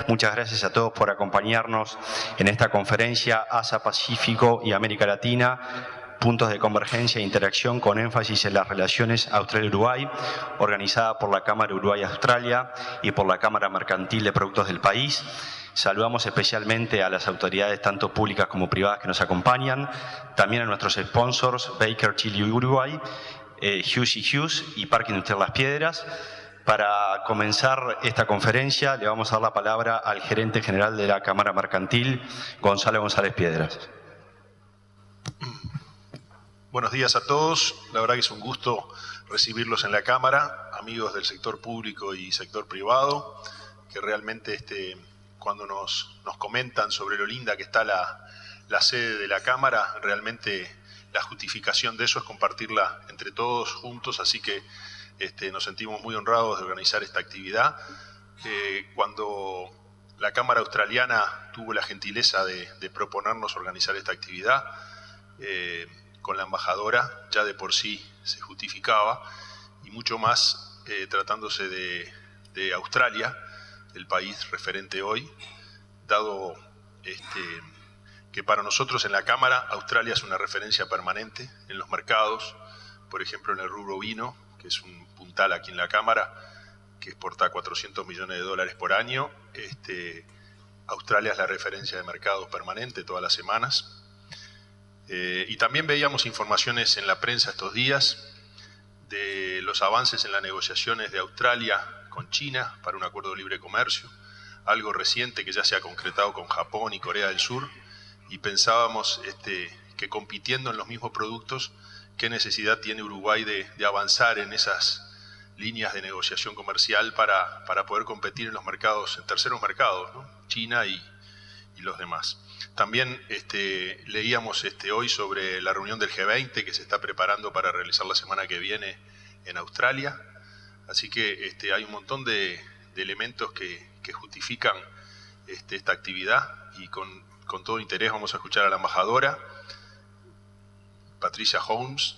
Muchas gracias a todos por acompañarnos en esta conferencia Asia-Pacífico y América Latina, puntos de convergencia e interacción con énfasis en las relaciones Australia-Uruguay, organizada por la Cámara Uruguay-Australia y por la Cámara Mercantil de Productos del país. Saludamos especialmente a las autoridades tanto públicas como privadas que nos acompañan, también a nuestros sponsors Baker Tilly Uruguay, Hughes & Hughes y Parque Industrial Las Piedras. Para comenzar esta conferencia le vamos a dar la palabra al gerente general de la Cámara Mercantil, Gonzalo González Piedras. Buenos días a todos. La verdad que es un gusto recibirlos en la Cámara, amigos del sector público y sector privado, que realmente cuando nos comentan sobre lo linda que está la sede de la Cámara, realmente la justificación de eso es compartirla entre todos juntos, así que nos sentimos muy honrados de organizar esta actividad. Cuando la Cámara Australiana tuvo la gentileza de proponernos organizar esta actividad, con la embajadora ya de por sí se justificaba, y mucho más tratándose de Australia, el país referente hoy, dado que para nosotros en la Cámara Australia es una referencia permanente en los mercados, por ejemplo en el rubro vino, que es un puntal aquí en la Cámara, que exporta $400 millones por año. Australia es la referencia de mercados permanente todas las semanas. Y también veíamos informaciones en la prensa estos días de los avances en las negociaciones de Australia con China para un acuerdo de libre comercio, algo reciente que ya se ha concretado con Japón y Corea del Sur, y pensábamos que compitiendo en los mismos productos, qué necesidad tiene Uruguay de avanzar en esas líneas de negociación comercial para poder competir en los mercados, en terceros mercados, ¿no? China y los demás. También leíamos hoy sobre la reunión del G20 que se está preparando para realizar la semana que viene en Australia. Así que hay un montón de elementos que justifican esta actividad, y con todo interés vamos a escuchar a la embajadora Patricia Holmes,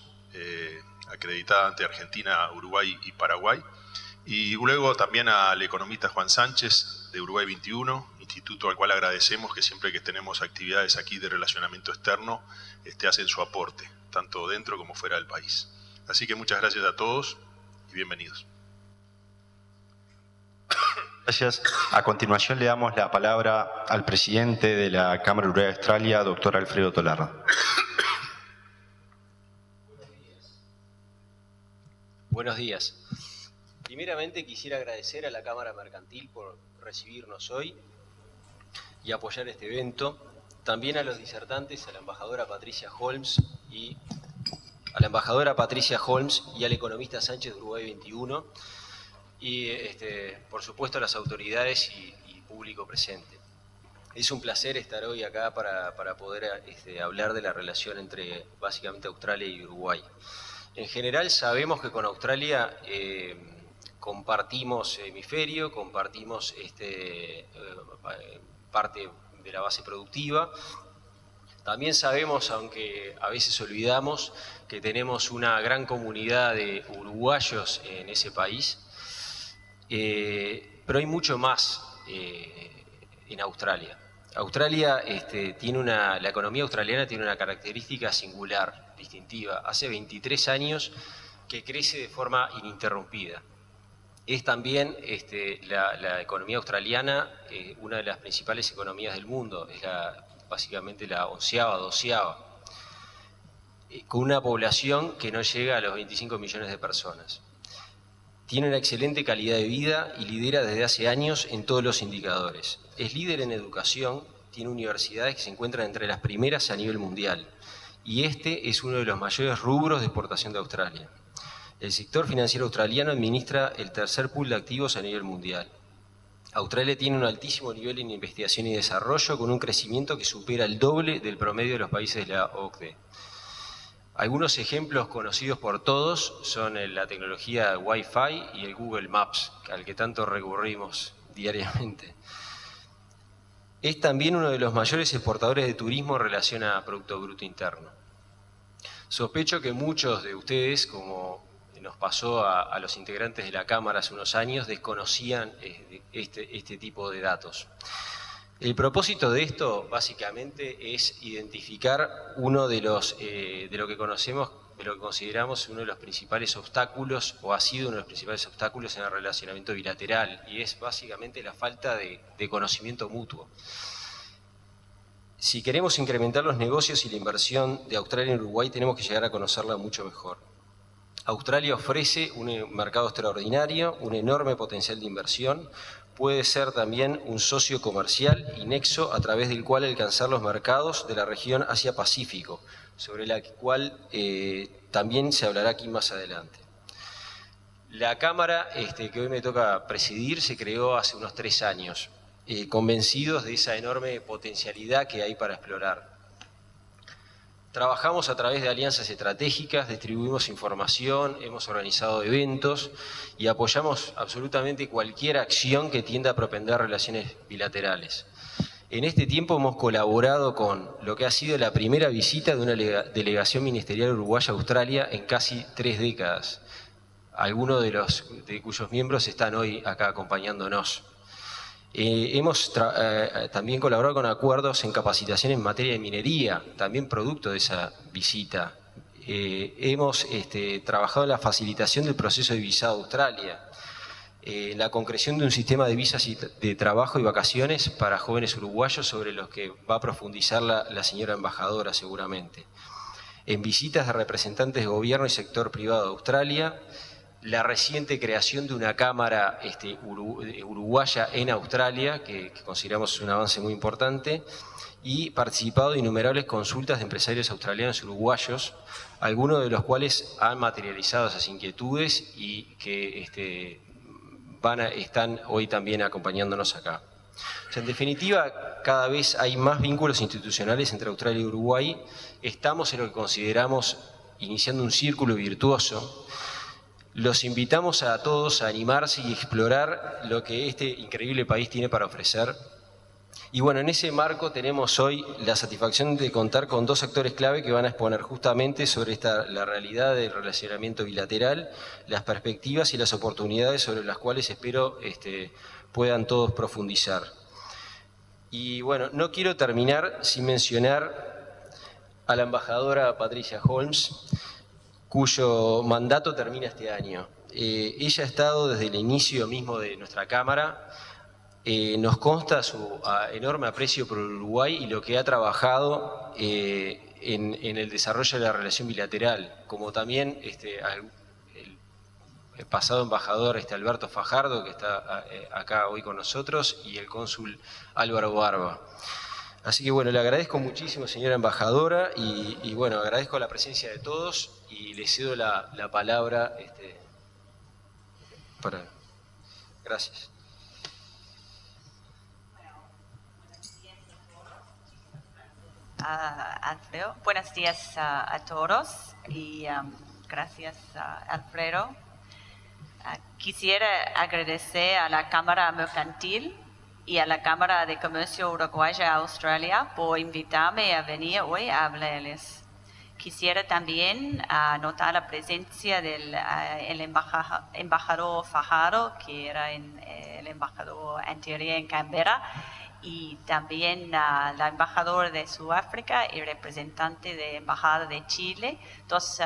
acreditada ante Argentina, Uruguay y Paraguay, y luego también al economista Juan Sánchez de Uruguay 21, instituto al cual agradecemos que siempre que tenemos actividades aquí de relacionamiento externo hacen su aporte, tanto dentro como fuera del país. Así que muchas gracias a todos y bienvenidos. Gracias. A continuación le damos la palabra al presidente de la Cámara Uruguay-Australia, doctor Alfredo Tolardo. Buenos días. Primeramente quisiera agradecer a la Cámara Mercantil por recibirnos hoy y apoyar este evento. También a los disertantes, a la embajadora Patricia Holmes y al economista Sánchez de Uruguay 21 y por supuesto a las autoridades y público presente. Es un placer estar hoy acá para poder hablar de la relación entre básicamente Australia y Uruguay. En general sabemos que con Australia compartimos hemisferio, compartimos parte de la base productiva. También sabemos, aunque a veces olvidamos, que tenemos una gran comunidad de uruguayos en ese país, pero hay mucho más en Australia. Australia la economía australiana tiene una característica singular, distintiva. Hace 23 años que crece de forma ininterrumpida. Es también la economía australiana una de las principales economías del mundo, es básicamente la 11ª, 12ª, con una población que no llega a los 25 millones de personas. Tiene una excelente calidad de vida y lidera desde hace años en todos los indicadores. Es líder en educación, tiene universidades que se encuentran entre las primeras a nivel mundial, y es uno de los mayores rubros de exportación de Australia. El sector financiero australiano administra el tercer pool de activos a nivel mundial. Australia tiene un altísimo nivel en investigación y desarrollo, con un crecimiento que supera el doble del promedio de los países de la OCDE. Algunos ejemplos conocidos por todos son la tecnología Wi-Fi y el Google Maps, al que tanto recurrimos diariamente. Es también uno de los mayores exportadores de turismo en relación a Producto Bruto Interno. Sospecho que muchos de ustedes, como nos pasó a los integrantes de la Cámara hace unos años, desconocían este tipo de datos. El propósito de esto, básicamente, es identificar uno de lo que consideramos uno de los principales obstáculos, o ha sido uno de los principales obstáculos en el relacionamiento bilateral, y es básicamente la falta de conocimiento mutuo. Si queremos incrementar los negocios y la inversión de Australia en Uruguay, tenemos que llegar a conocerla mucho mejor. Australia ofrece un mercado extraordinario, un enorme potencial de inversión, puede ser también un socio comercial y nexo a través del cual alcanzar los mercados de la región Asia-Pacífico, sobre la cual también se hablará aquí más adelante. La Cámara que hoy me toca presidir se creó hace unos 3 años, convencidos de esa enorme potencialidad que hay para explorar. Trabajamos a través de alianzas estratégicas, distribuimos información, hemos organizado eventos y apoyamos absolutamente cualquier acción que tienda a propender relaciones bilaterales. En este tiempo hemos colaborado con lo que ha sido la primera visita de una delegación ministerial uruguaya a Australia en casi 3 décadas. Algunos de cuyos miembros están hoy acá acompañándonos. Hemos también colaborado con acuerdos en capacitación en materia de minería, también producto de esa visita. Hemos trabajado en la facilitación del proceso de visado a Australia, la concreción de un sistema de visas de trabajo y vacaciones para jóvenes uruguayos sobre los que va a profundizar la señora embajadora seguramente. En visitas de representantes de gobierno y sector privado de Australia, la reciente creación de una cámara uruguaya en Australia, que consideramos un avance muy importante, y participado de innumerables consultas de empresarios australianos y uruguayos, algunos de los cuales han materializado esas inquietudes y que están hoy también acompañándonos acá. O sea, en definitiva, cada vez hay más vínculos institucionales entre Australia y Uruguay. Estamos en lo que consideramos iniciando un círculo virtuoso. Los invitamos a todos a animarse y explorar lo que este increíble país tiene para ofrecer. Y bueno, en ese marco tenemos hoy la satisfacción de contar con 2 actores clave que van a exponer justamente sobre la realidad del relacionamiento bilateral, las perspectivas y las oportunidades sobre las cuales espero puedan todos profundizar. Y bueno, no quiero terminar sin mencionar a la embajadora Patricia Holmes, cuyo mandato termina este año. Ella ha estado desde el inicio mismo de nuestra Cámara. Nos consta su enorme aprecio por Uruguay y lo que ha trabajado en el desarrollo de la relación bilateral, como también el pasado embajador Alberto Fajardo, que está acá hoy con nosotros, y el cónsul Álvaro Barba. Así que bueno, le agradezco muchísimo, señora embajadora, y bueno, agradezco la presencia de todos y le cedo la palabra para... Gracias. Alfredo. Buenos días a todos y gracias Alfredo. Quisiera agradecer a la Cámara Mercantil y a la Cámara de Comercio Uruguaya Australia por invitarme a venir hoy a hablarles. Quisiera también notar la presencia del embajador Fajardo, que era el embajador anterior en Canberra, y también la embajadora de Sudáfrica y representante de Embajada de Chile, 2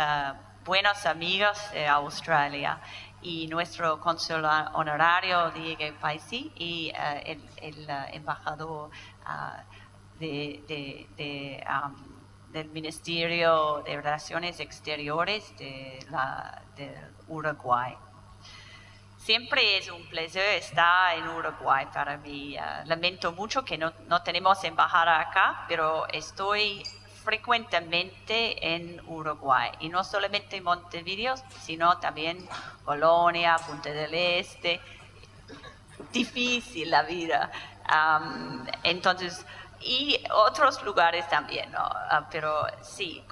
buenos amigos de Australia, y nuestro cónsul honorario Diego Paisi y el embajador del Ministerio de Relaciones Exteriores de Uruguay. Siempre es un placer estar en Uruguay para mí. Lamento mucho que no tenemos embajada acá, pero estoy frecuentemente en Uruguay. Y no solamente en Montevideo, sino también Colonia, Punta del Este. Difícil la vida. Entonces, y otros lugares también, ¿no? Pero sí,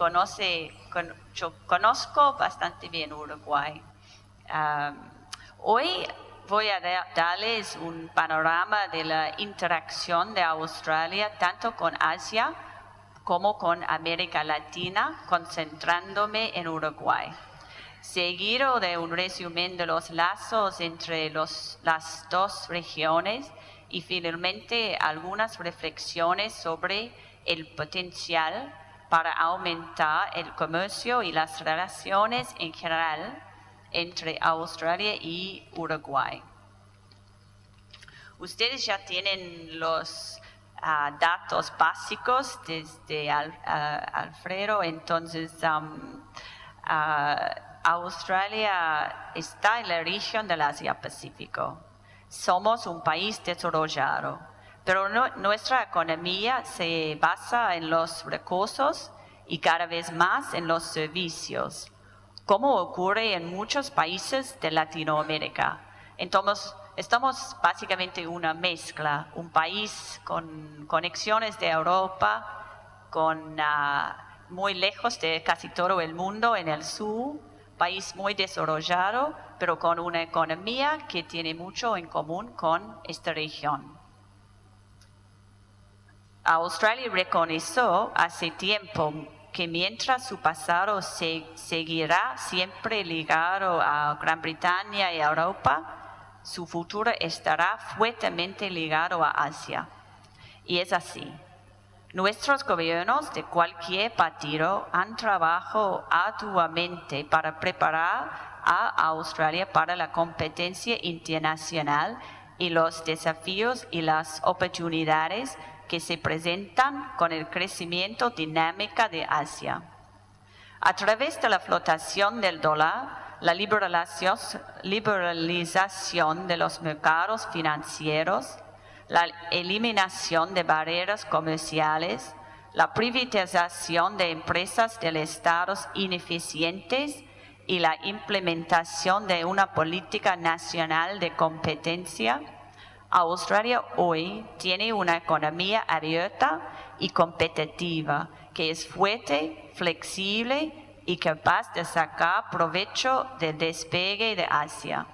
yo conozco bastante bien Uruguay. Hoy voy a darles un panorama de la interacción de Australia tanto con Asia como con América Latina, concentrándome en Uruguay. seguido de un resumen de los lazos entre las dos regiones y finalmente algunas reflexiones sobre el potencial para aumentar el comercio y las relaciones en general entre Australia y Uruguay. Ustedes ya tienen los datos básicos desde Alfredo, entonces Australia está en la región del Asia-Pacífico. Somos un país desarrollado, pero nuestra economía se basa en los recursos y cada vez más en los servicios, como ocurre en muchos países de Latinoamérica. Entonces, estamos básicamente una mezcla, un país con conexiones de Europa, muy lejos de casi todo el mundo en el sur, país muy desarrollado, pero con una economía que tiene mucho en común con esta región. Australia reconoció hace tiempo que mientras su pasado seguirá siempre ligado a Gran Bretaña y a Europa, su futuro estará fuertemente ligado a Asia. Y es así. Nuestros gobiernos de cualquier partido han trabajado arduamente para preparar a Australia para la competencia internacional y los desafíos y las oportunidades que se presentan con el crecimiento dinámico de Asia. A través de la flotación del dólar, la liberalización de los mercados financieros, la eliminación de barreras comerciales, la privatización de empresas del Estado ineficientes y la implementación de una política nacional de competencia, Australia hoy tiene una economía abierta y competitiva que es fuerte, flexible y capaz de sacar provecho del despegue de Asia.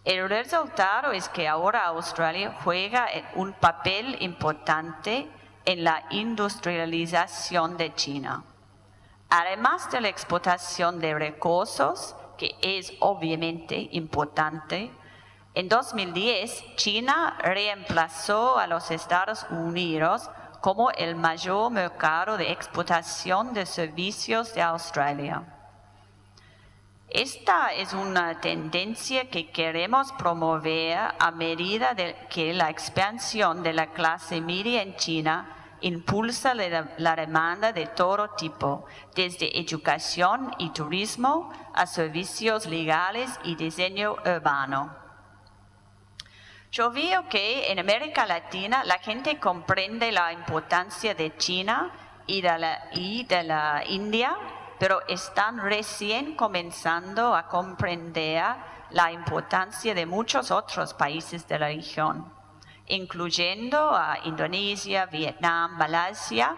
El resultado es que ahora Australia juega un papel importante en la industrialización de China. Además de la exportación de recursos, que es obviamente importante, en 2010 China reemplazó a los Estados Unidos como el mayor mercado de exportación de servicios de Australia. Esta es una tendencia que queremos promover a medida que la expansión de la clase media en China impulsa la demanda de todo tipo, desde educación y turismo a servicios legales y diseño urbano. Yo veo que en América Latina la gente comprende la importancia de China y de la India, pero están recién comenzando a comprender la importancia de muchos otros países de la región, incluyendo a Indonesia, Vietnam, Malasia.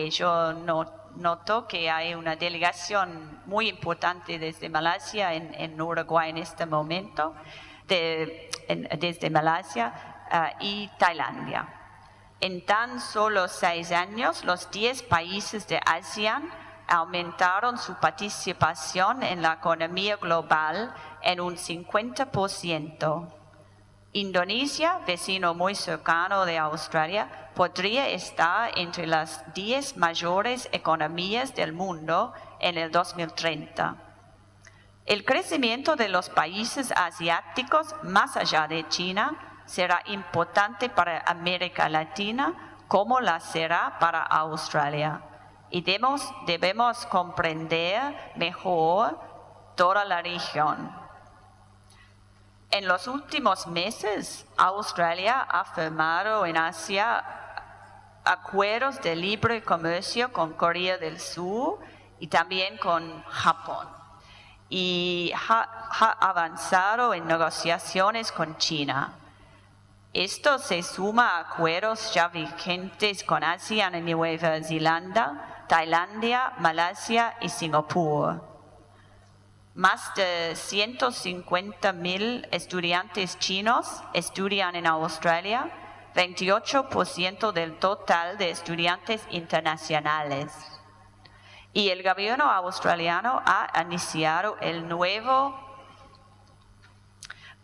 Yo noto que hay una delegación muy importante desde Malasia en Uruguay en este momento, desde Malasia y Tailandia. En tan solo 6 años, los 10 países de ASEAN aumentaron su participación en la economía global en un 50%. Indonesia, vecino muy cercano de Australia, podría estar entre las 10 mayores economías del mundo en el 2030. El crecimiento de los países asiáticos más allá de China será importante para América Latina como la será para Australia. Y debemos comprender mejor toda la región. En los últimos meses, Australia ha firmado en Asia acuerdos de libre comercio con Corea del Sur y también con Japón. Y ha avanzado en negociaciones con China. Esto se suma a acuerdos ya vigentes con ASEAN y Nueva Zelanda, Tailandia, Malasia y Singapur. Más de 150,000 estudiantes chinos estudian en Australia, 28% del total de estudiantes internacionales. Y el gobierno australiano ha iniciado el nuevo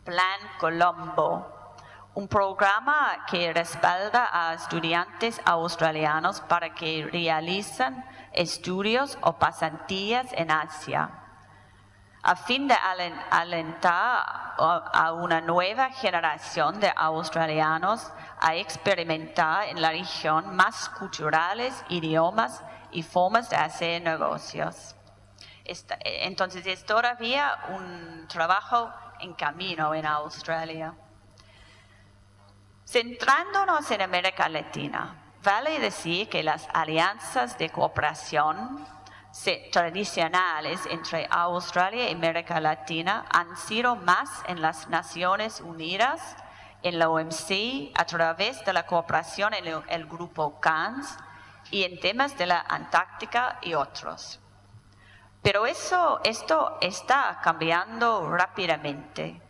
Plan Colombo, un programa que respalda a estudiantes australianos para que realicen estudios o pasantías en Asia, a fin de alentar a una nueva generación de australianos a experimentar en la región más culturales, idiomas y formas de hacer negocios. Entonces es todavía un trabajo en camino en Australia. Centrándonos en América Latina, vale decir que las alianzas de cooperación tradicionales entre Australia y América Latina han sido más en las Naciones Unidas, en la OMC, a través de la cooperación en el grupo CANS y en temas de la Antártica y otros. Pero esto está cambiando rápidamente.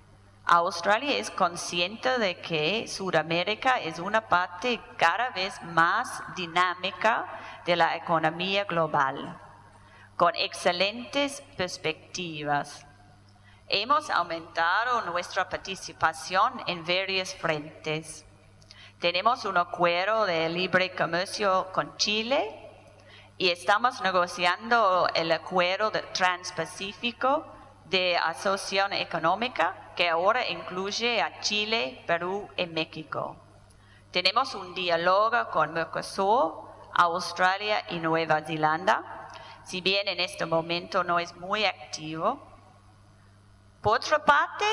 Australia es consciente de que Sudamérica es una parte cada vez más dinámica de la economía global, con excelentes perspectivas. Hemos aumentado nuestra participación en varios frentes. Tenemos un acuerdo de libre comercio con Chile y estamos negociando el acuerdo transpacífico de asociación económica que ahora incluye a Chile, Perú y México. Tenemos un diálogo con Mercosur, Australia y Nueva Zelanda, si bien en este momento no es muy activo. Por otra parte,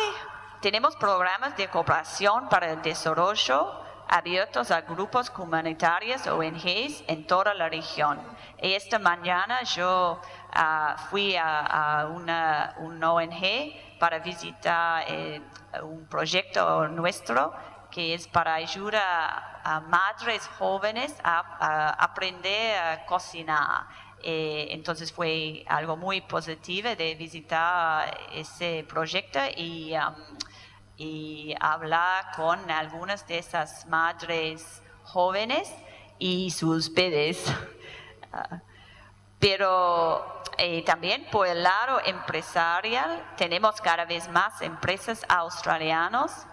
tenemos programas de cooperación para el desarrollo abiertos a grupos comunitarios, ONGs, en toda la región. Y esta mañana yo fui a una ONG para visitar un proyecto nuestro que es para ayudar a madres jóvenes a aprender a cocinar. Entonces fue algo muy positivo de visitar ese proyecto y hablar con algunas de esas madres jóvenes y sus bebés. Pero también por el lado empresarial tenemos cada vez más empresas australianas,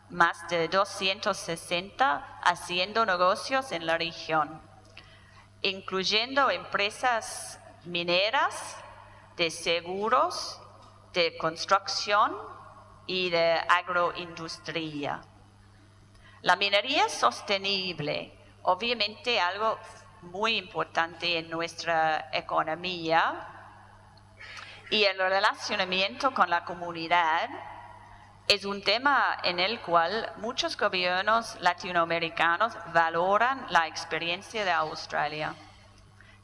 más de 260 haciendo negocios en la región, incluyendo empresas mineras, de seguros, de construcción y de agroindustria. La minería sostenible, obviamente algo muy importante en nuestra economía, y el relacionamiento con la comunidad es un tema en el cual muchos gobiernos latinoamericanos valoran la experiencia de Australia.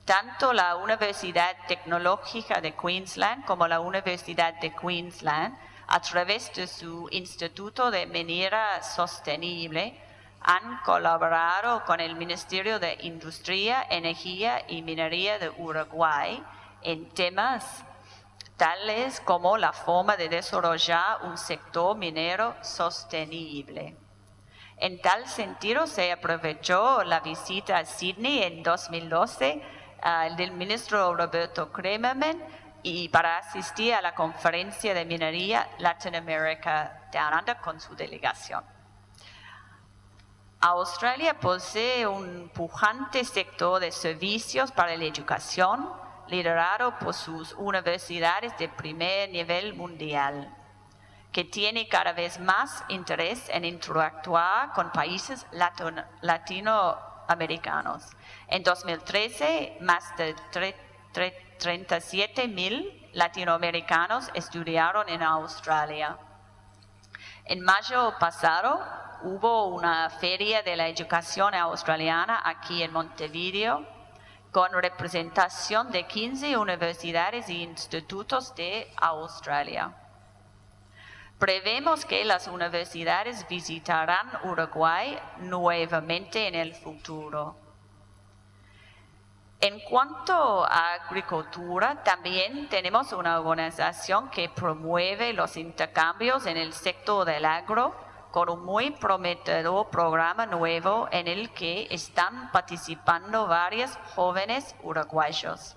Tanto la Universidad Tecnológica de Queensland como la Universidad de Queensland, a través de su Instituto de Minería Sostenible, han colaborado con el Ministerio de Industria, Energía y Minería de Uruguay en temas tales como la forma de desarrollar un sector minero sostenible. En tal sentido, se aprovechó la visita a Sydney en 2012 del ministro Roberto Kremerman y para asistir a la conferencia de minería Latinoamérica Down Under con su delegación. Australia posee un pujante sector de servicios para la educación, liderado por sus universidades de primer nivel mundial, que tiene cada vez más interés en interactuar con países latinoamericanos. En 2013, más de 37,000 latinoamericanos estudiaron en Australia. En mayo pasado hubo una feria de la educación australiana aquí en Montevideo, con representación de 15 universidades e institutos de Australia. Prevemos que las universidades visitarán Uruguay nuevamente en el futuro. En cuanto a agricultura, también tenemos una organización que promueve los intercambios en el sector del agro, con un muy prometedor programa nuevo en el que están participando varios jóvenes uruguayos.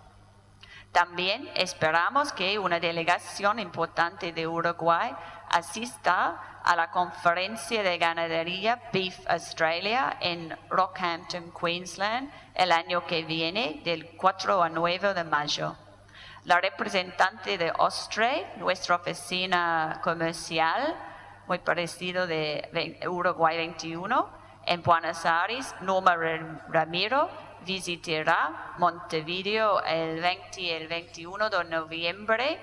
También esperamos que una delegación importante de Uruguay asista a la conferencia de ganadería Beef Australia en Rockhampton, Queensland, el año que viene, del 4 al 9 de mayo. La representante de Ostre, nuestra oficina comercial, muy parecido de Uruguay 21, en Buenos Aires, Norma Ramiro, visitará Montevideo el 20 y el 21 de noviembre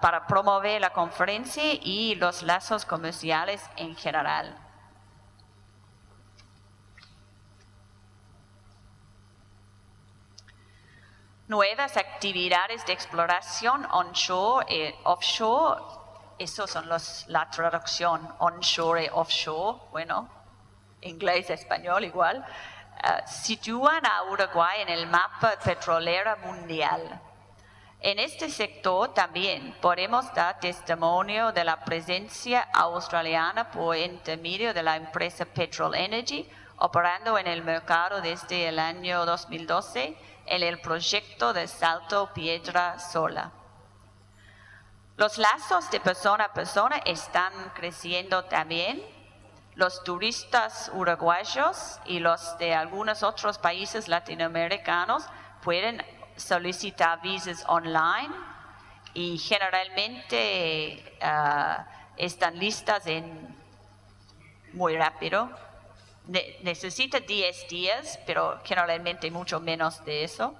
para promover la conferencia y los lazos comerciales en general. Nuevas actividades de exploración onshore y offshore, eso son la traducción onshore y offshore, bueno, inglés, español igual, sitúan a Uruguay en el mapa petrolero mundial. En este sector también podemos dar testimonio de la presencia australiana por intermedio de la empresa Petrol Energy, operando en el mercado desde el año 2012 en el proyecto de Salto Piedra Sola. Los lazos de persona a persona están creciendo también. Los turistas uruguayos y los de algunos otros países latinoamericanos pueden solicitar visas online y generalmente están listas muy rápido. Necesita 10 días, pero generalmente mucho menos de eso.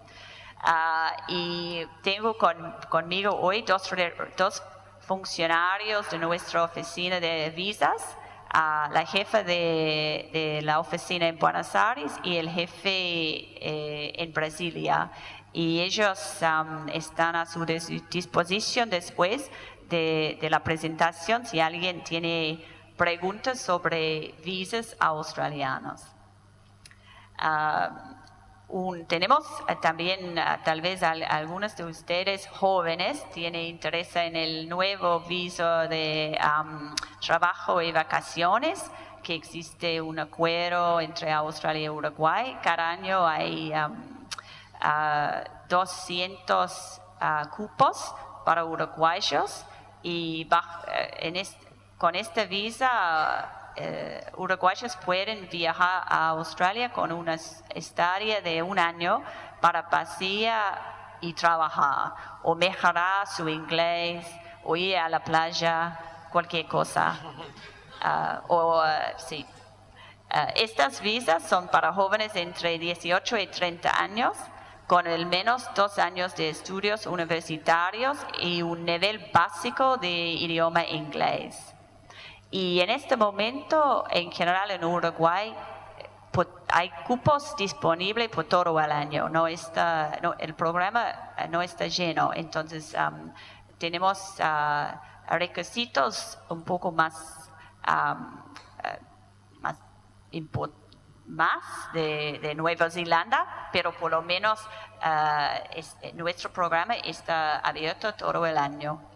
Y tengo conmigo hoy dos funcionarios de nuestra oficina de visas, la jefa de la oficina en Buenos Aires y el jefe en Brasilia. Y ellos están a su disposición después de la presentación si alguien tiene preguntas sobre visas australianos. Tenemos también, tal vez algunos de ustedes jóvenes tienen interés en el nuevo visa de trabajo y vacaciones, que existe un acuerdo entre Australia y Uruguay. Cada año hay 200 cupos para uruguayos y con esta visa uruguayos pueden viajar a Australia con una estadía de 1 año para pasear y trabajar o mejorar su inglés o ir a la playa, cualquier cosa. Sí. Estas visas son para jóvenes entre 18 y 30 años con al menos 2 años de estudios universitarios y un nivel básico de idioma inglés. Y en este momento, en general en Uruguay, hay cupos disponibles por todo el año. El programa no está lleno, entonces tenemos requisitos un poco más de Nueva Zelanda, pero por lo menos nuestro programa está abierto todo el año.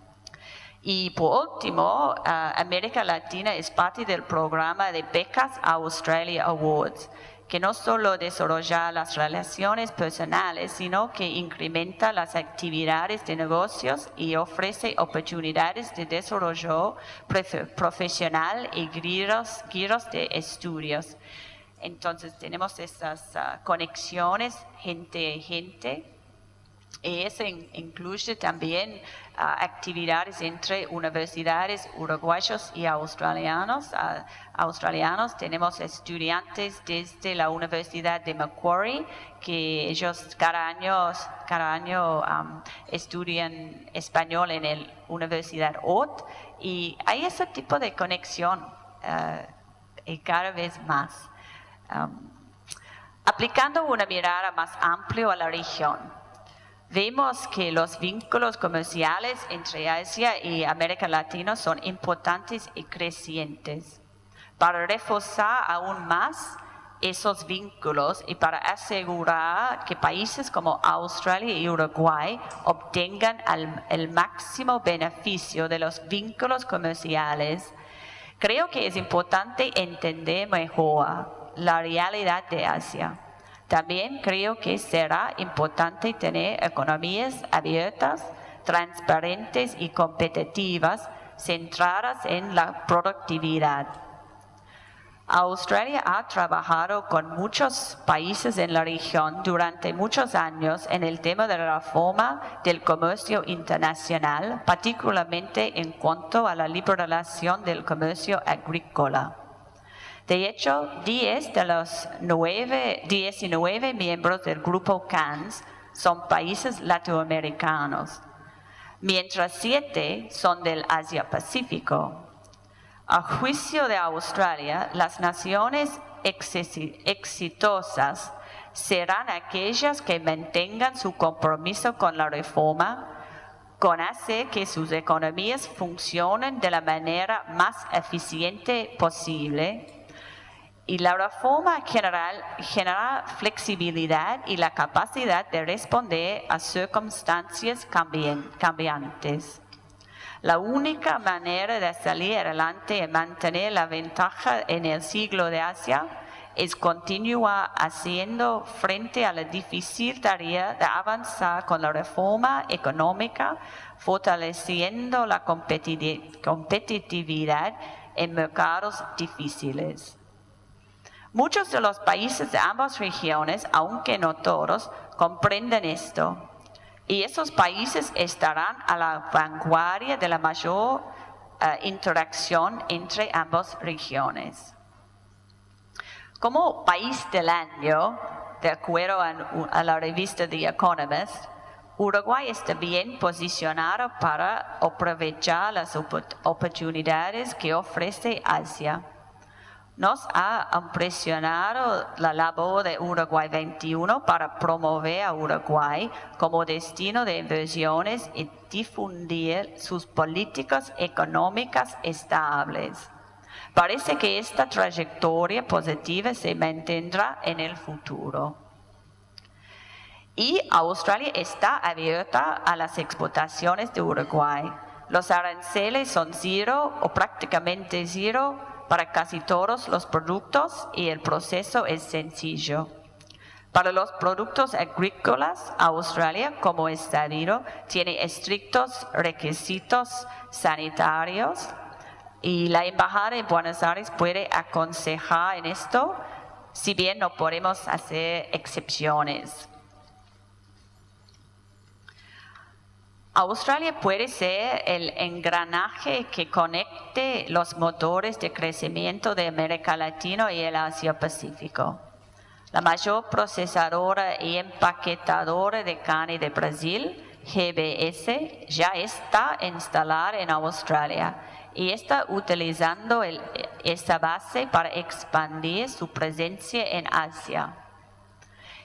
Y por último, América Latina es parte del programa de Becas Australia Awards, que no solo desarrolla las relaciones personales, sino que incrementa las actividades de negocios y ofrece oportunidades de desarrollo profesional y giros de estudios. Entonces tenemos esas conexiones gente. Y eso incluye también actividades entre universidades uruguayos y australianos. Tenemos estudiantes desde la Universidad de Macquarie, que ellos cada año estudian español en la Universidad OT. Y hay ese tipo de conexión y cada vez más. Aplicando una mirada más amplia a la región, vemos que los vínculos comerciales entre Asia y América Latina son importantes y crecientes. Para reforzar aún más esos vínculos y para asegurar que países como Australia y Uruguay obtengan el máximo beneficio de los vínculos comerciales, creo que es importante entender mejor la realidad de Asia. También creo que será importante tener economías abiertas, transparentes y competitivas, centradas en la productividad. Australia ha trabajado con muchos países en la región durante muchos años en el tema de la reforma del comercio internacional, particularmente en cuanto a la liberalización del comercio agrícola. De hecho, 10 de los 19 miembros del grupo CANS son países latinoamericanos, mientras 7 son del Asia-Pacífico. A juicio de Australia, las naciones exitosas serán aquellas que mantengan su compromiso con la reforma, con hacer que sus economías funcionen de la manera más eficiente posible. Y la reforma genera flexibilidad y la capacidad de responder a circunstancias cambiantes. La única manera de salir adelante y mantener la ventaja en el siglo de Asia es continuar haciendo frente a la difícil tarea de avanzar con la reforma económica, fortaleciendo la competitividad en mercados difíciles. Muchos de los países de ambas regiones, aunque no todos, comprenden esto. Y esos países estarán a la vanguardia de la mayor interacción entre ambas regiones. Como país del año, de acuerdo a la revista The Economist, Uruguay está bien posicionado para aprovechar las oportunidades que ofrece Asia. Nos ha impresionado la labor de Uruguay 21 para promover a Uruguay como destino de inversiones y difundir sus políticas económicas estables. Parece que esta trayectoria positiva se mantendrá en el futuro. Y Australia está abierta a las exportaciones de Uruguay. Los aranceles son cero o prácticamente cero para casi todos los productos y el proceso es sencillo. Para los productos agrícolas, Australia, como es sabido, tiene estrictos requisitos sanitarios y la Embajada en Buenos Aires puede aconsejar en esto, si bien no podemos hacer excepciones. Australia puede ser el engranaje que conecte los motores de crecimiento de América Latina y el Asia-Pacífico. La mayor procesadora y empaquetadora de carne de Brasil, GBS, ya está instalada en Australia y está utilizando esta base para expandir su presencia en Asia.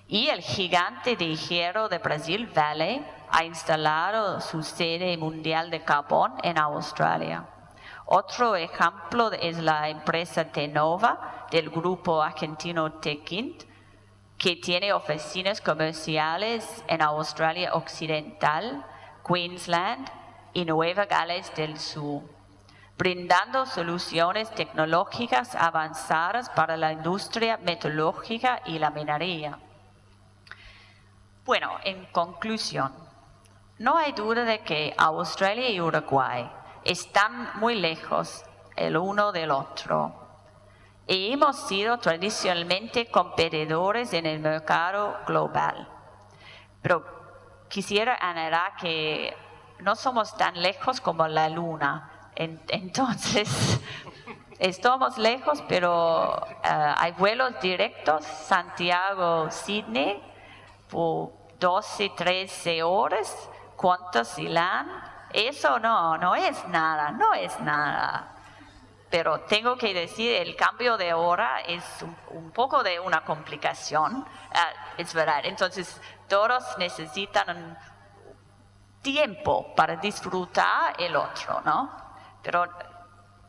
Y el gigante de hierro de Brasil, Vale, ha instalado su sede mundial de carbón en Australia. Otro ejemplo es la empresa Tenova del grupo argentino Techint, que tiene oficinas comerciales en Australia Occidental, Queensland y Nueva Gales del Sur, brindando soluciones tecnológicas avanzadas para la industria metalúrgica y la minería. Bueno, en conclusión, no hay duda de que Australia y Uruguay están muy lejos el uno del otro y hemos sido tradicionalmente competidores en el mercado global. Pero quisiera añadir que no somos tan lejos como la luna. Entonces, estamos lejos, pero hay vuelos directos Santiago-Sydney por 12, 13 horas. ¿Cuántos irán? Eso no es nada. Pero tengo que decir, el cambio de hora es un poco de una complicación, es verdad. Entonces, todos necesitan tiempo para disfrutar el otro, ¿no? Pero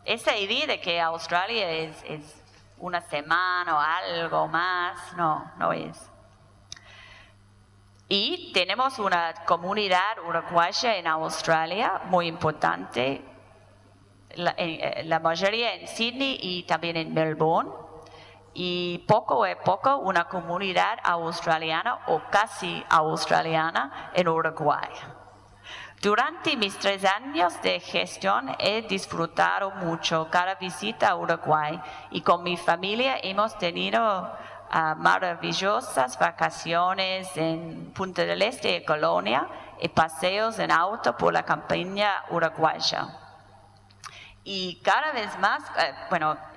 esa idea de que Australia es una semana o algo más, no es. Y tenemos una comunidad uruguaya en Australia muy importante, la mayoría en Sydney y también en Melbourne. y poco a poco una comunidad australiana o casi australiana en Uruguay. Durante mis 3 años de gestión he disfrutado mucho cada visita a Uruguay y con mi familia hemos tenido maravillosas vacaciones en Punta del Este y Colonia y paseos en auto por la campiña uruguaya. Y cada vez más,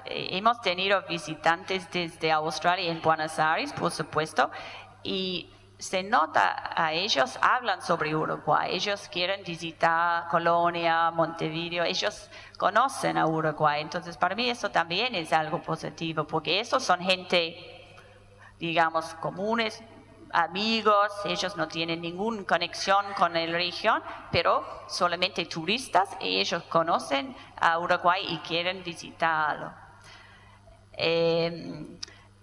hemos tenido visitantes desde Australia en Buenos Aires, por supuesto, y se nota a ellos, hablan sobre Uruguay, ellos quieren visitar Colonia, Montevideo, ellos conocen a Uruguay, entonces para mí eso también es algo positivo, porque esos son gente, digamos, comunes, amigos, ellos no tienen ninguna conexión con la región, pero solamente turistas y ellos conocen a Uruguay y quieren visitarlo.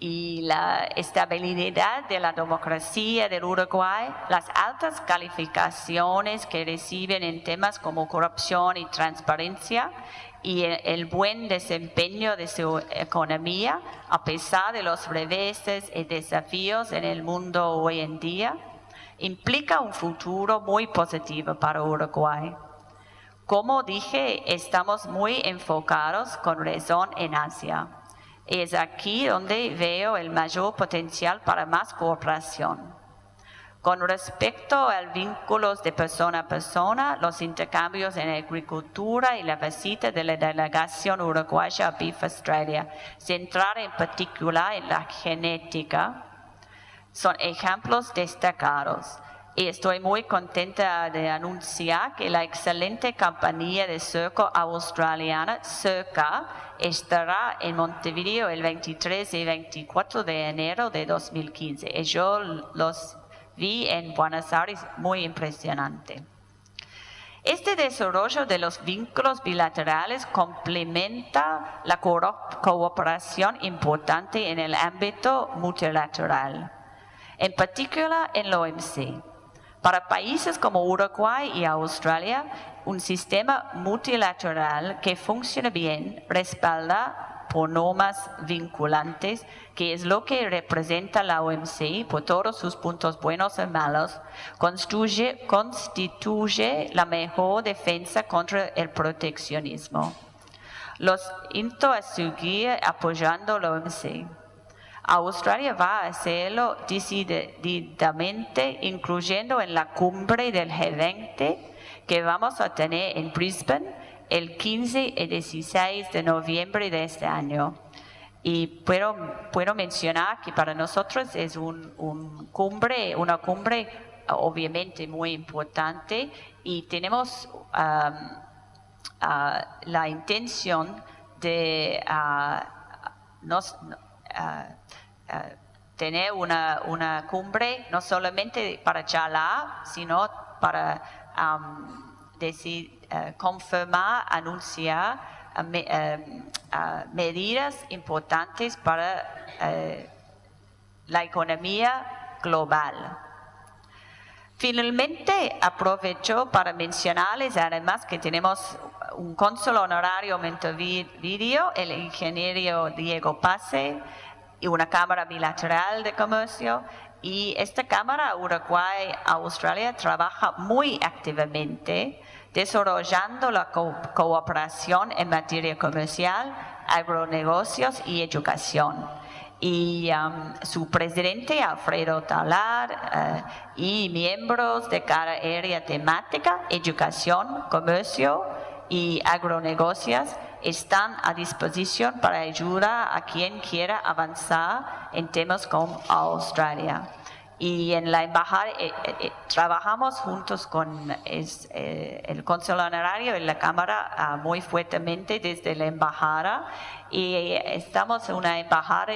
Y la estabilidad de la democracia del Uruguay, las altas calificaciones que reciben en temas como corrupción y transparencia, y el buen desempeño de su economía, a pesar de los reveses y desafíos en el mundo hoy en día, implica un futuro muy positivo para Uruguay. Como dije, estamos muy enfocados con razón en Asia. Es aquí donde veo el mayor potencial para más cooperación. Con respecto a vínculos de persona a persona, los intercambios en agricultura y la visita de la delegación uruguaya a Beef Australia, centrada en particular en la genética, son ejemplos destacados. Y estoy muy contenta de anunciar que la excelente compañía de cerco australiana, Cerca, estará en Montevideo el 23 y 24 de enero de 2015. Y yo los vi en Buenos Aires, muy impresionante. Este desarrollo de los vínculos bilaterales complementa la cooperación importante en el ámbito multilateral, en particular en la OMC. Para países como Uruguay y Australia, un sistema multilateral que funcione bien respalda por normas vinculantes, que es lo que representa la OMC por todos sus puntos buenos y malos, constituye la mejor defensa contra el proteccionismo. Los insto a seguir apoyando la OMC. Australia va a hacerlo decididamente, incluyendo en la cumbre del G20 que vamos a tener en Brisbane el 15 y 16 de noviembre de este año. Y puedo mencionar que para nosotros es una cumbre obviamente muy importante y tenemos la intención de tener una cumbre no solamente para charlar, sino para confirmar, anunciar medidas importantes para la economía global. Finalmente, aprovecho para mencionarles además que tenemos un cónsul honorario en Montevideo, el ingeniero Diego Pase, y una cámara bilateral de comercio. Y esta cámara Uruguay-Australia trabaja muy activamente desarrollando la cooperación en materia comercial, agronegocios y educación. Y su presidente, Alfredo Talar, y miembros de cada área temática, educación, comercio y agronegocios, están a disposición para ayudar a quien quiera avanzar en temas con Australia. Y en la embajada trabajamos juntos con el cónsul honorario y la Cámara muy fuertemente desde la embajada, y estamos en una embajada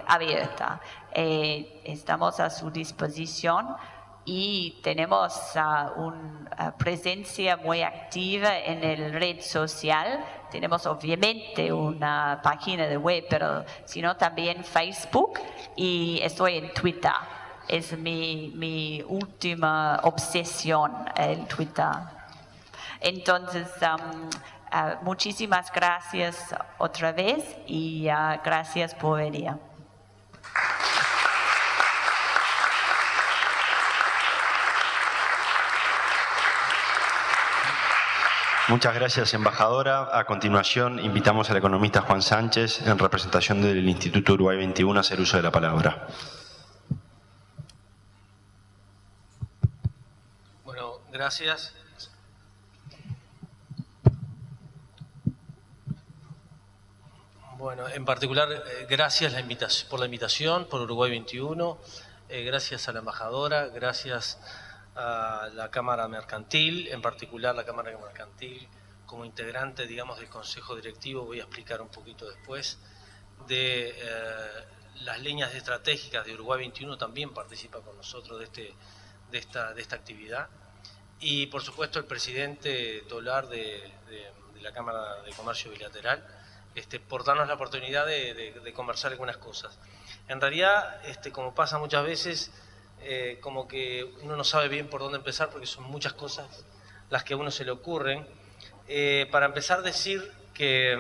abierta. Estamos a su disposición y tenemos una presencia muy activa en el red social. Tenemos obviamente una página de web, pero sino también Facebook, y estoy en Twitter. Es mi última obsesión, el Twitter. Entonces, muchísimas gracias otra vez y gracias por venir. Muchas gracias, embajadora. A continuación, invitamos al economista Juan Sánchez, en representación del Instituto Uruguay 21, a hacer uso de la palabra. Bueno, gracias. Bueno, en particular, gracias por la invitación, por Uruguay 21, gracias a la embajadora, gracias a la Cámara Mercantil, en particular la Cámara Mercantil como integrante, digamos, del Consejo Directivo, voy a explicar un poquito después, de las líneas estratégicas de Uruguay 21, también participa con nosotros de esta actividad. Y, por supuesto, el presidente Tolar de la Cámara de Comercio Bilateral, por darnos la oportunidad de conversar algunas cosas. En realidad, como pasa muchas veces, como que uno no sabe bien por dónde empezar porque son muchas cosas las que a uno se le ocurren. Para empezar, decir que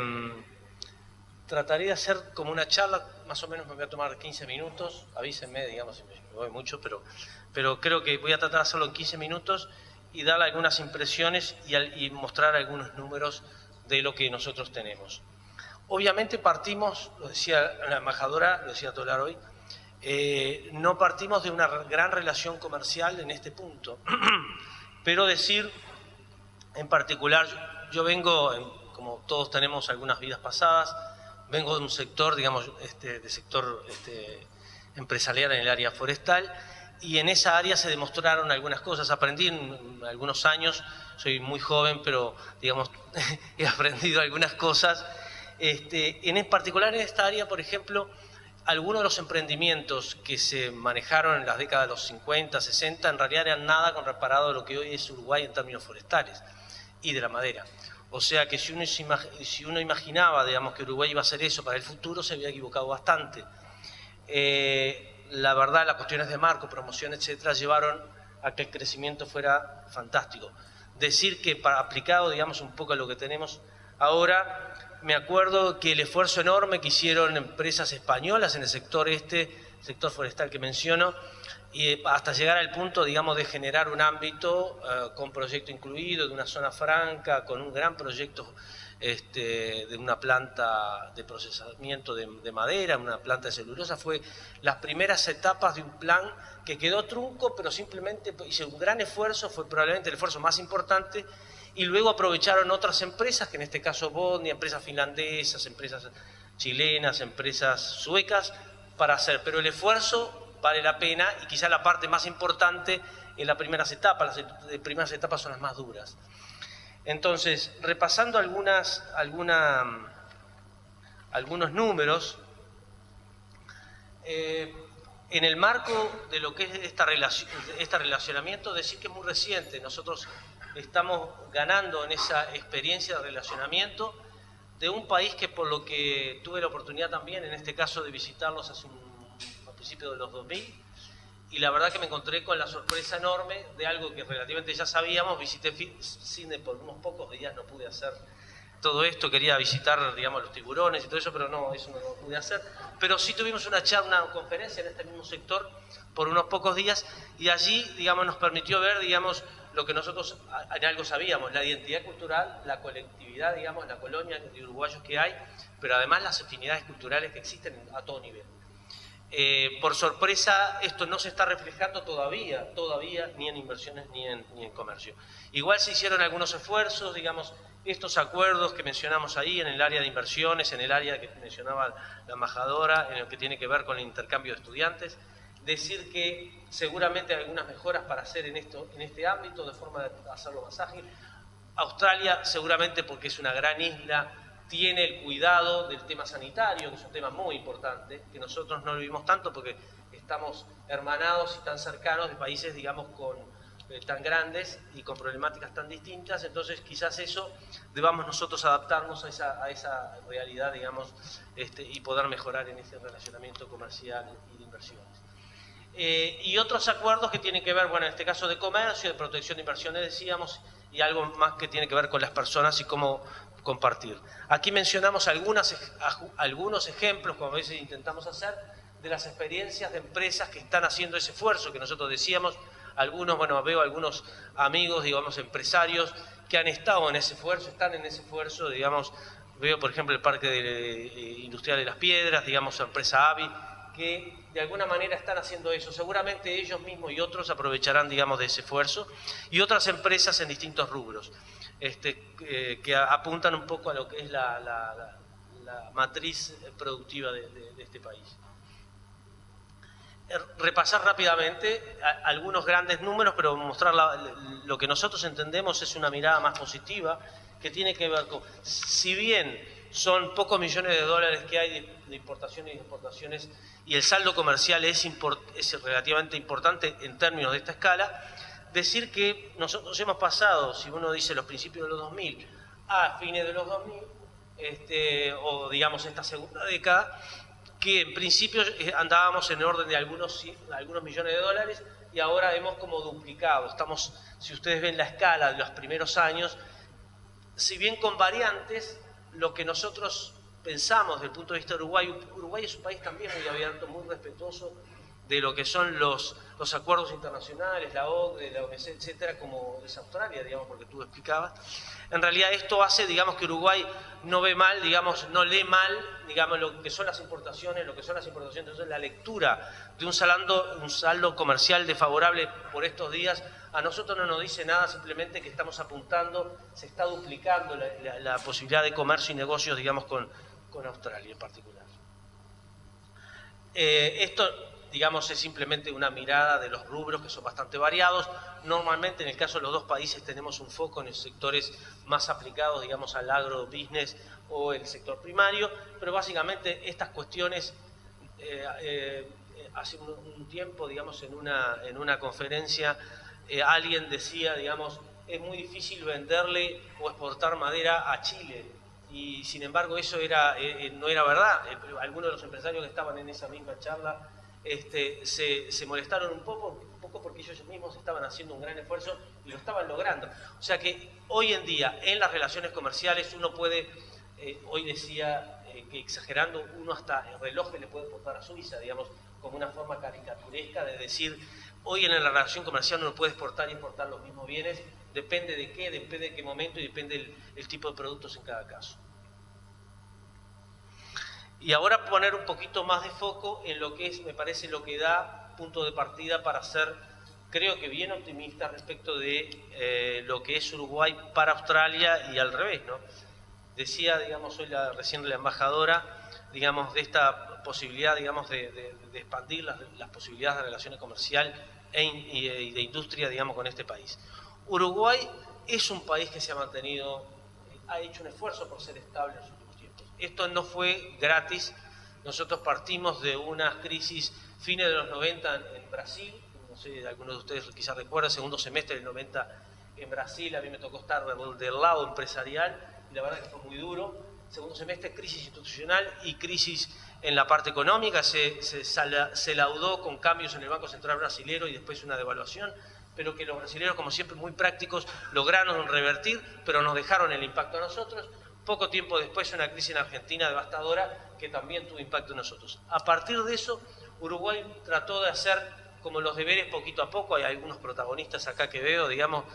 trataré de hacer como una charla, más o menos me voy a tomar 15 minutos, avísenme, digamos, si me voy mucho, pero creo que voy a tratar de hacerlo en 15 minutos y dar algunas impresiones y mostrar algunos números de lo que nosotros tenemos. Obviamente partimos, lo decía la embajadora, lo decía Tolar hoy, no partimos de una gran relación comercial en este punto, pero decir, en particular, yo vengo, como todos tenemos algunas vidas pasadas, vengo de un sector, digamos, de sector empresarial en el área forestal, y en esa área se demostraron algunas cosas. Aprendí en algunos años, soy muy joven, pero digamos, he aprendido algunas cosas. En particular en esta área, por ejemplo, algunos de los emprendimientos que se manejaron en las décadas de los 50, 60, en realidad eran nada comparado a lo que hoy es Uruguay en términos forestales y de la madera. O sea que si uno imaginaba, digamos, que Uruguay iba a hacer eso para el futuro, se había equivocado bastante. La verdad, las cuestiones de marco, promoción, etcétera, llevaron a que el crecimiento fuera fantástico. Decir que aplicado, digamos, un poco a lo que tenemos ahora, me acuerdo que el esfuerzo enorme que hicieron empresas españolas en el sector sector forestal que menciono, y hasta llegar al punto, digamos, de generar un ámbito con proyecto incluido, de una zona franca, con un gran proyecto de una planta de procesamiento de madera, una planta de celulosa, fue las primeras etapas de un plan que quedó trunco, pero simplemente hizo un gran esfuerzo, fue probablemente el esfuerzo más importante, y luego aprovecharon otras empresas, que en este caso Bodnia, empresas finlandesas, empresas chilenas, empresas suecas, para hacer. Pero el esfuerzo vale la pena y quizá la parte más importante en las primeras etapas. Las primeras etapas son las más duras. Entonces, repasando algunos números, en el marco de lo que es este relacionamiento, decir que es muy reciente. Nosotros estamos ganando en esa experiencia de relacionamiento de un país que, por lo que tuve la oportunidad también, en este caso, de visitarlos a principios de los 2000, y la verdad que me encontré con la sorpresa enorme de algo que relativamente ya sabíamos. Visité Sydney por unos pocos días, no pude hacer todo esto, quería visitar, digamos, los tiburones y todo eso, pero no, eso no lo pude hacer. Pero sí tuvimos una charla, una conferencia en este mismo sector por unos pocos días, y allí, digamos, nos permitió ver, digamos, lo que nosotros en algo sabíamos, la identidad cultural, la colectividad, digamos, la colonia de uruguayos que hay, pero además las afinidades culturales que existen a todo nivel. Por sorpresa, esto no se está reflejando todavía, ni en inversiones ni en comercio. Igual se hicieron algunos esfuerzos, digamos, estos acuerdos que mencionamos ahí en el área de inversiones, en el área que mencionaba la embajadora, en lo que tiene que ver con el intercambio de estudiantes. Decir que seguramente hay algunas mejoras para hacer en este ámbito, de forma de hacerlo más ágil. Australia, seguramente porque es una gran isla, tiene el cuidado del tema sanitario, que es un tema muy importante, que nosotros no lo vivimos tanto porque estamos hermanados y tan cercanos de países, digamos, tan grandes y con problemáticas tan distintas. Entonces quizás eso debamos nosotros adaptarnos a esa realidad, digamos, y poder mejorar en ese relacionamiento comercial y de inversiones. Y otros acuerdos que tienen que ver, bueno, en este caso de comercio, de protección de inversiones decíamos, y algo más que tiene que ver con las personas y cómo compartir. Aquí mencionamos algunos ejemplos, como a veces intentamos hacer, de las experiencias de empresas que están haciendo ese esfuerzo que nosotros decíamos. Algunos, bueno, veo algunos amigos, digamos, empresarios que han estado en ese esfuerzo, están en ese esfuerzo, digamos, veo por ejemplo el Parque Industrial de las Piedras, digamos, la empresa AVI, que de alguna manera están haciendo eso. Seguramente ellos mismos y otros aprovecharán, digamos, de ese esfuerzo, y otras empresas en distintos rubros, que apuntan un poco a lo que es la matriz productiva de este país. Repasar rápidamente algunos grandes números, pero mostrar lo que nosotros entendemos es una mirada más positiva, que tiene que ver con, si bien son pocos millones de dólares que hay de importaciones y exportaciones, y el saldo comercial es relativamente importante en términos de esta escala, decir que nosotros hemos pasado, si uno dice los principios de los 2000 a fines de los 2000, o digamos esta segunda década, que en principio andábamos en orden de algunos millones de dólares, y ahora hemos como duplicado. Estamos, si ustedes ven la escala de los primeros años, si bien con variantes, lo que nosotros pensamos desde el punto de vista de Uruguay es un país también muy abierto, muy respetuoso de lo que son los acuerdos internacionales, la OCDE, la OMC, etcétera, como es Australia, digamos, porque tú explicabas. En realidad esto hace, digamos, que Uruguay no ve mal, digamos, no lee mal, digamos, lo que son las importaciones, entonces la lectura de un saldo comercial desfavorable por estos días, a nosotros no nos dice nada, simplemente que estamos apuntando, se está duplicando la posibilidad de comercio y negocios, digamos, con Australia en particular. Esto, digamos, es simplemente una mirada de los rubros que son bastante variados. Normalmente en el caso de los dos países tenemos un foco en los sectores más aplicados, digamos, al agrobusiness o el sector primario, pero básicamente estas cuestiones, hace un tiempo, digamos, en una conferencia, alguien decía, digamos, es muy difícil venderle o exportar madera a Chile, y sin embargo eso no era verdad. Algunos de los empresarios que estaban en esa misma charla se molestaron un poco porque ellos mismos estaban haciendo un gran esfuerzo y lo estaban logrando. O sea que hoy en día en las relaciones comerciales uno puede, hoy decía que exagerando, uno hasta el reloj le puede exportar a Suiza, digamos, como una forma caricaturesca de decir, hoy en la relación comercial uno puede exportar y importar los mismos bienes, depende de qué momento y depende el tipo de productos en cada caso. Y ahora poner un poquito más de foco en lo que es, me parece, lo que da punto de partida para ser, creo que bien optimista respecto de lo que es Uruguay para Australia y al revés, ¿no? Decía, digamos, hoy recién la embajadora, digamos, de esta posibilidad, digamos, de expandir las posibilidades de relaciones comerciales y de industria, digamos, con este país. Uruguay es un país que se ha mantenido, ha hecho un esfuerzo por ser estable en los últimos tiempos. Esto no fue gratis. Nosotros partimos de una crisis fines de los 90 en Brasil, no sé, algunos de ustedes quizás recuerdan, segundo semestre del 90 en Brasil, a mí me tocó estar del lado empresarial, y la verdad que fue muy duro. Segundo semestre, crisis institucional y crisis en la parte económica, se laudó con cambios en el Banco Central brasilero y después una devaluación, pero que los brasileños, como siempre, muy prácticos, lograron revertir, pero nos dejaron el impacto a nosotros. Poco tiempo después, una crisis en Argentina devastadora que también tuvo impacto en nosotros. A partir de eso, Uruguay trató de hacer como los deberes poquito a poco. Hay algunos protagonistas acá que veo, digamos,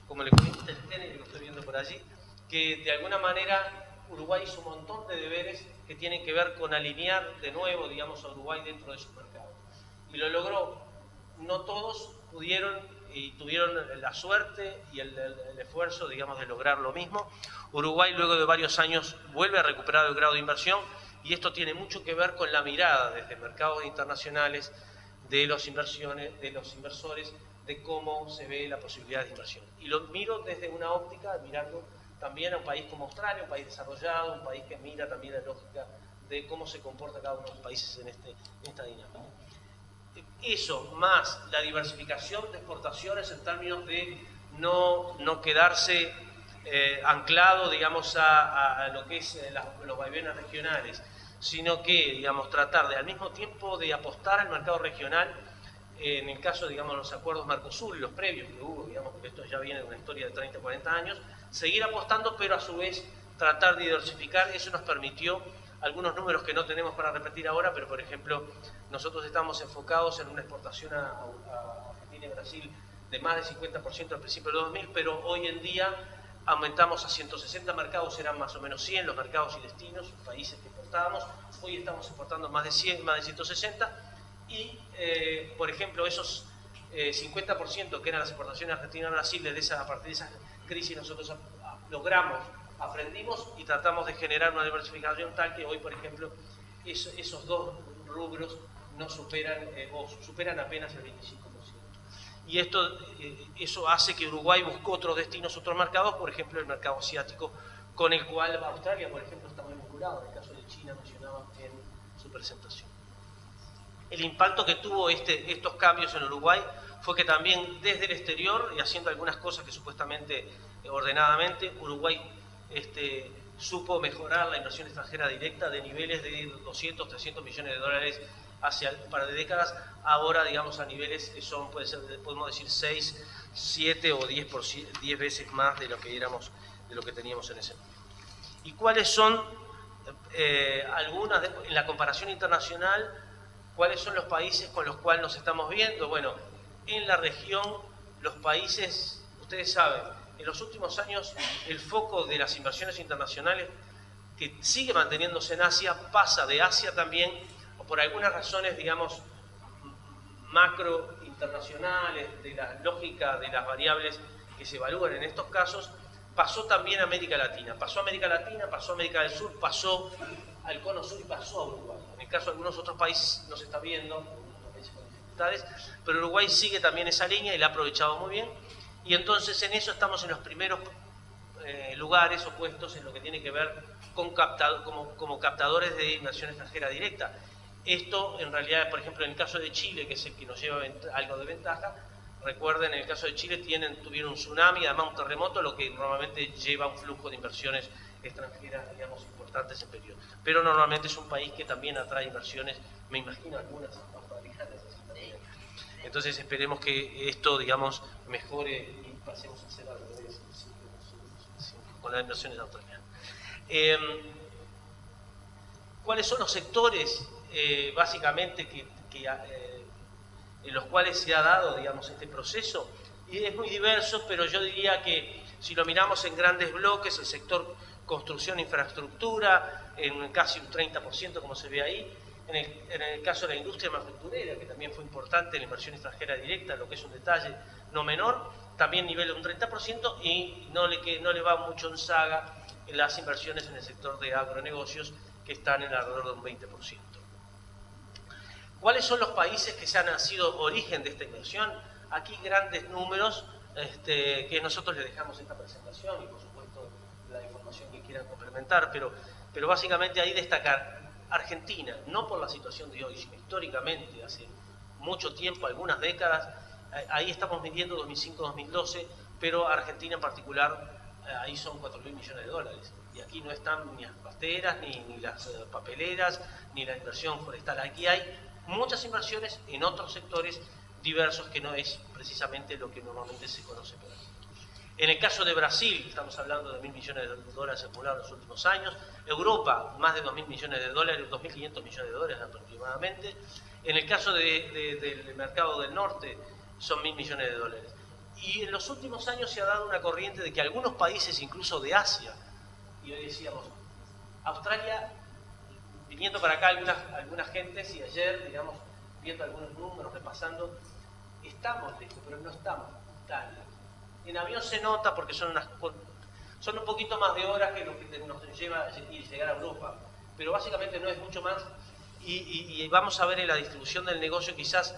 como el economista que lo estoy viendo por allí, que de alguna manera Uruguay hizo un montón de deberes que tienen que ver con alinear de nuevo, digamos, a Uruguay dentro de su mercado. Y lo logró. No todos pudieron y tuvieron la suerte y el esfuerzo, digamos, de lograr lo mismo. Uruguay, luego de varios años, vuelve a recuperar el grado de inversión, y esto tiene mucho que ver con la mirada desde mercados internacionales de los inversores, de cómo se ve la posibilidad de inversión. Y lo miro desde una óptica, mirando también a un país como Australia, un país desarrollado, un país que mira también la lógica de cómo se comporta cada uno de los países en esta dinámica. Eso, más la diversificación de exportaciones en términos de no quedarse anclado, digamos, a lo que es los vaivenes regionales, sino que, digamos, tratar de al mismo tiempo de apostar al mercado regional, en el caso, digamos, los acuerdos Mercosur y los previos que hubo, digamos, porque esto ya viene de una historia de 30, 40 años, seguir apostando, pero a su vez tratar de diversificar. Eso nos permitió algunos números que no tenemos para repetir ahora, pero por ejemplo, nosotros estamos enfocados en una exportación a Argentina y Brasil de más del 50% al principio del 2000, pero hoy en día aumentamos a 160 mercados, eran más o menos 100 los mercados y destinos, países que exportábamos. Hoy estamos exportando más de 100, más de 160, y por ejemplo esos 50% que eran las exportaciones argentinas a Brasil, a partir de esa crisis nosotros logramos, aprendimos y tratamos de generar una diversificación tal que hoy, por ejemplo, esos dos rubros no superan o superan apenas el 25%. Y eso hace que Uruguay busque otros destinos, otros mercados, por ejemplo el mercado asiático, con el cual Australia, por ejemplo, está muy vinculado. En el caso de China mencionaba en su presentación. El impacto que tuvo estos cambios en Uruguay fue que también desde el exterior, y haciendo algunas cosas que supuestamente ordenadamente, Uruguay supo mejorar la inversión extranjera directa de niveles de 200, 300 millones de dólares hace un par de décadas, ahora digamos a niveles que son, podemos decir 6, 7 o 10 veces más de lo que éramos, de lo que teníamos en ese momento. ¿Y cuáles son algunas, en la comparación internacional, cuáles son los países con los cuales nos estamos viendo? Bueno, en la región, los países, ustedes saben, en los últimos años el foco de las inversiones internacionales, que sigue manteniéndose en Asia, pasa de Asia también, o por algunas razones, digamos, macro internacionales, de la lógica de las variables que se evalúan en estos casos, pasó también a América Latina. Pasó a América Latina, pasó a América del Sur, pasó al Cono Sur y pasó a Uruguay. En el caso de algunos otros países no se está viendo, algunos países con dificultades, pero Uruguay sigue también esa línea y la ha aprovechado muy bien. Y entonces en eso estamos en los primeros lugares o puestos en lo que tiene que ver con como captadores de inversión extranjera directa. Esto en realidad, por ejemplo, en el caso de Chile, que es el que nos lleva algo de ventaja, recuerden, en el caso de Chile tuvieron un tsunami, además un terremoto, lo que normalmente lleva un flujo de inversiones extranjeras, digamos, importantes en periodo. Pero normalmente es un país que también atrae inversiones, me imagino algunas australianas. Entonces esperemos que esto, digamos, mejore y pasemos a hacer algo de eso con las inversiones australianas. ¿Cuáles son los sectores, básicamente, en los cuales se ha dado, digamos, este proceso? Y es muy diverso, pero yo diría que si lo miramos en grandes bloques, el sector construcción e infraestructura, en casi un 30%, como se ve ahí. En el caso de la industria manufacturera, que también fue importante en la inversión extranjera directa, lo que es un detalle no menor, también nivel de un 30%, y no le va mucho en saga en las inversiones en el sector de agronegocios, que están en alrededor de un 20%. ¿Cuáles son los países que se han sido origen de esta inversión? Aquí grandes números, que nosotros les dejamos esta presentación y por supuesto la información que quieran complementar, pero básicamente ahí destacar Argentina, no por la situación de hoy, sino históricamente, hace mucho tiempo, algunas décadas, ahí estamos midiendo 2005-2012, pero Argentina en particular, ahí son 4.000 millones de dólares. Y aquí no están ni las pasteras, ni las papeleras, ni la inversión forestal. Aquí hay muchas inversiones en otros sectores diversos que no es precisamente lo que normalmente se conoce por aquí. En el caso de Brasil, estamos hablando de 1.000 millones de dólares acumulados en los últimos años. Europa, más de 2.000 millones de dólares, 2.500 millones de dólares aproximadamente. En el caso del mercado del norte, son 1.000 millones de dólares. Y en los últimos años se ha dado una corriente de que algunos países, incluso de Asia, y hoy decíamos, Australia, viniendo para acá algunas gentes, y ayer, digamos, viendo algunos números, repasando, estamos lejos, pero no estamos tan lejos. En avión se nota porque son un poquito más de horas que lo que nos lleva a llegar a Europa, pero básicamente no es mucho más, y vamos a ver en la distribución del negocio, quizás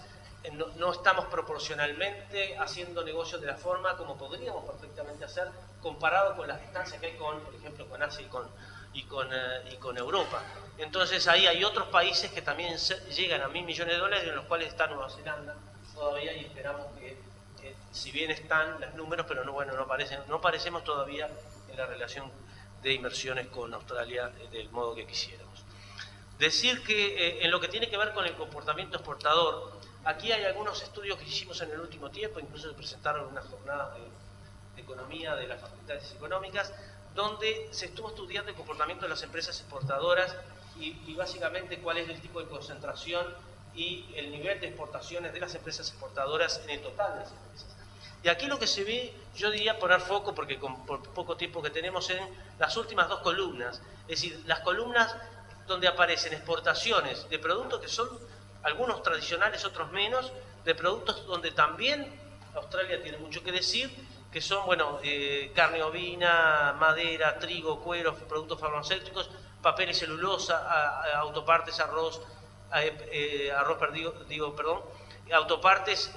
no estamos proporcionalmente haciendo negocios de la forma como podríamos perfectamente hacer, comparado con las distancias que hay por ejemplo, con Asia y con Europa. Entonces ahí hay otros países que también llegan a 1.000 millones de dólares, en los cuales está Nueva Zelanda todavía, y esperamos que si bien están los números, pero no parecemos todavía en la relación de inversiones con Australia del modo que quisiéramos. Decir que en lo que tiene que ver con el comportamiento exportador, aquí hay algunos estudios que hicimos en el último tiempo, incluso se presentaron en una jornada de economía de las facultades económicas, donde se estuvo estudiando el comportamiento de las empresas exportadoras y básicamente cuál es el tipo de concentración y el nivel de exportaciones de las empresas exportadoras en el total de las empresas. Y aquí lo que se ve, yo diría poner foco, porque por poco tiempo que tenemos, en las últimas dos columnas. Es decir, las columnas donde aparecen exportaciones de productos que son algunos tradicionales, otros menos, de productos donde también Australia tiene mucho que decir, que son, bueno, carne ovina, madera, trigo, cuero, productos farmacéuticos, papel y celulosa, autopartes, autopartes,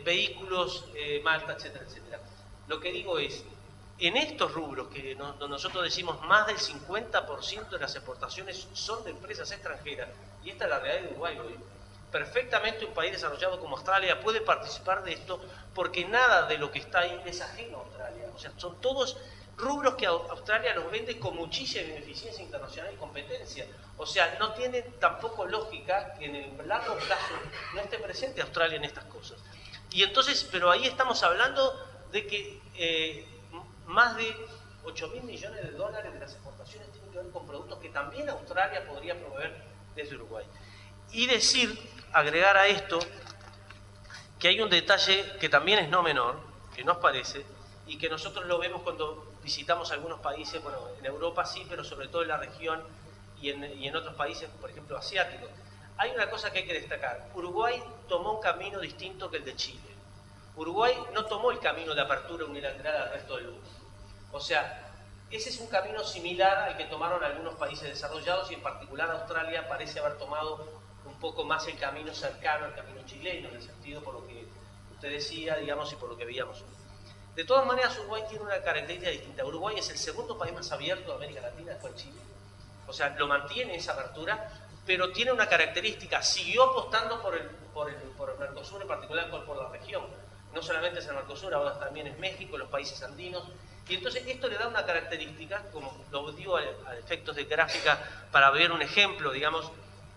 vehículos, malta, etcétera, etcétera. Lo que digo es, en estos rubros que nosotros decimos más del 50% de las exportaciones son de empresas extranjeras, y esta es la realidad de Uruguay hoy, perfectamente un país desarrollado como Australia puede participar de esto, porque nada de lo que está ahí es ajeno a Australia. O sea, son todos rubros que Australia los vende con muchísima eficiencia internacional y competencia. O sea, no tiene tampoco lógica que en el largo plazo no esté presente Australia en estas cosas. Y entonces, pero ahí estamos hablando de que más de 8.000 millones de dólares de las exportaciones tienen que ver con productos que también Australia podría proveer desde Uruguay. Y agregar a esto que hay un detalle que también es no menor, que nos parece, y que nosotros lo vemos cuando visitamos algunos países, bueno, en Europa sí, pero sobre todo en la región y en otros países, por ejemplo, asiáticos. Hay una cosa que hay que destacar. Uruguay tomó un camino distinto que el de Chile. Uruguay no tomó el camino de apertura unilateral al resto del mundo. O sea, ese es un camino similar al que tomaron algunos países desarrollados, y en particular Australia parece haber tomado un poco más el camino cercano al camino chileno, en el sentido por lo que usted decía, digamos, y por lo que veíamos. De todas maneras, Uruguay tiene una característica distinta. Uruguay es el segundo país más abierto de América Latina después de Chile. O sea, lo mantiene esa apertura, pero tiene una característica. Siguió apostando por el Mercosur, en particular por la región. No solamente es el Mercosur, ahora también es México, los países andinos. Y entonces esto le da una característica, como lo digo a efectos de gráfica, para ver un ejemplo, digamos,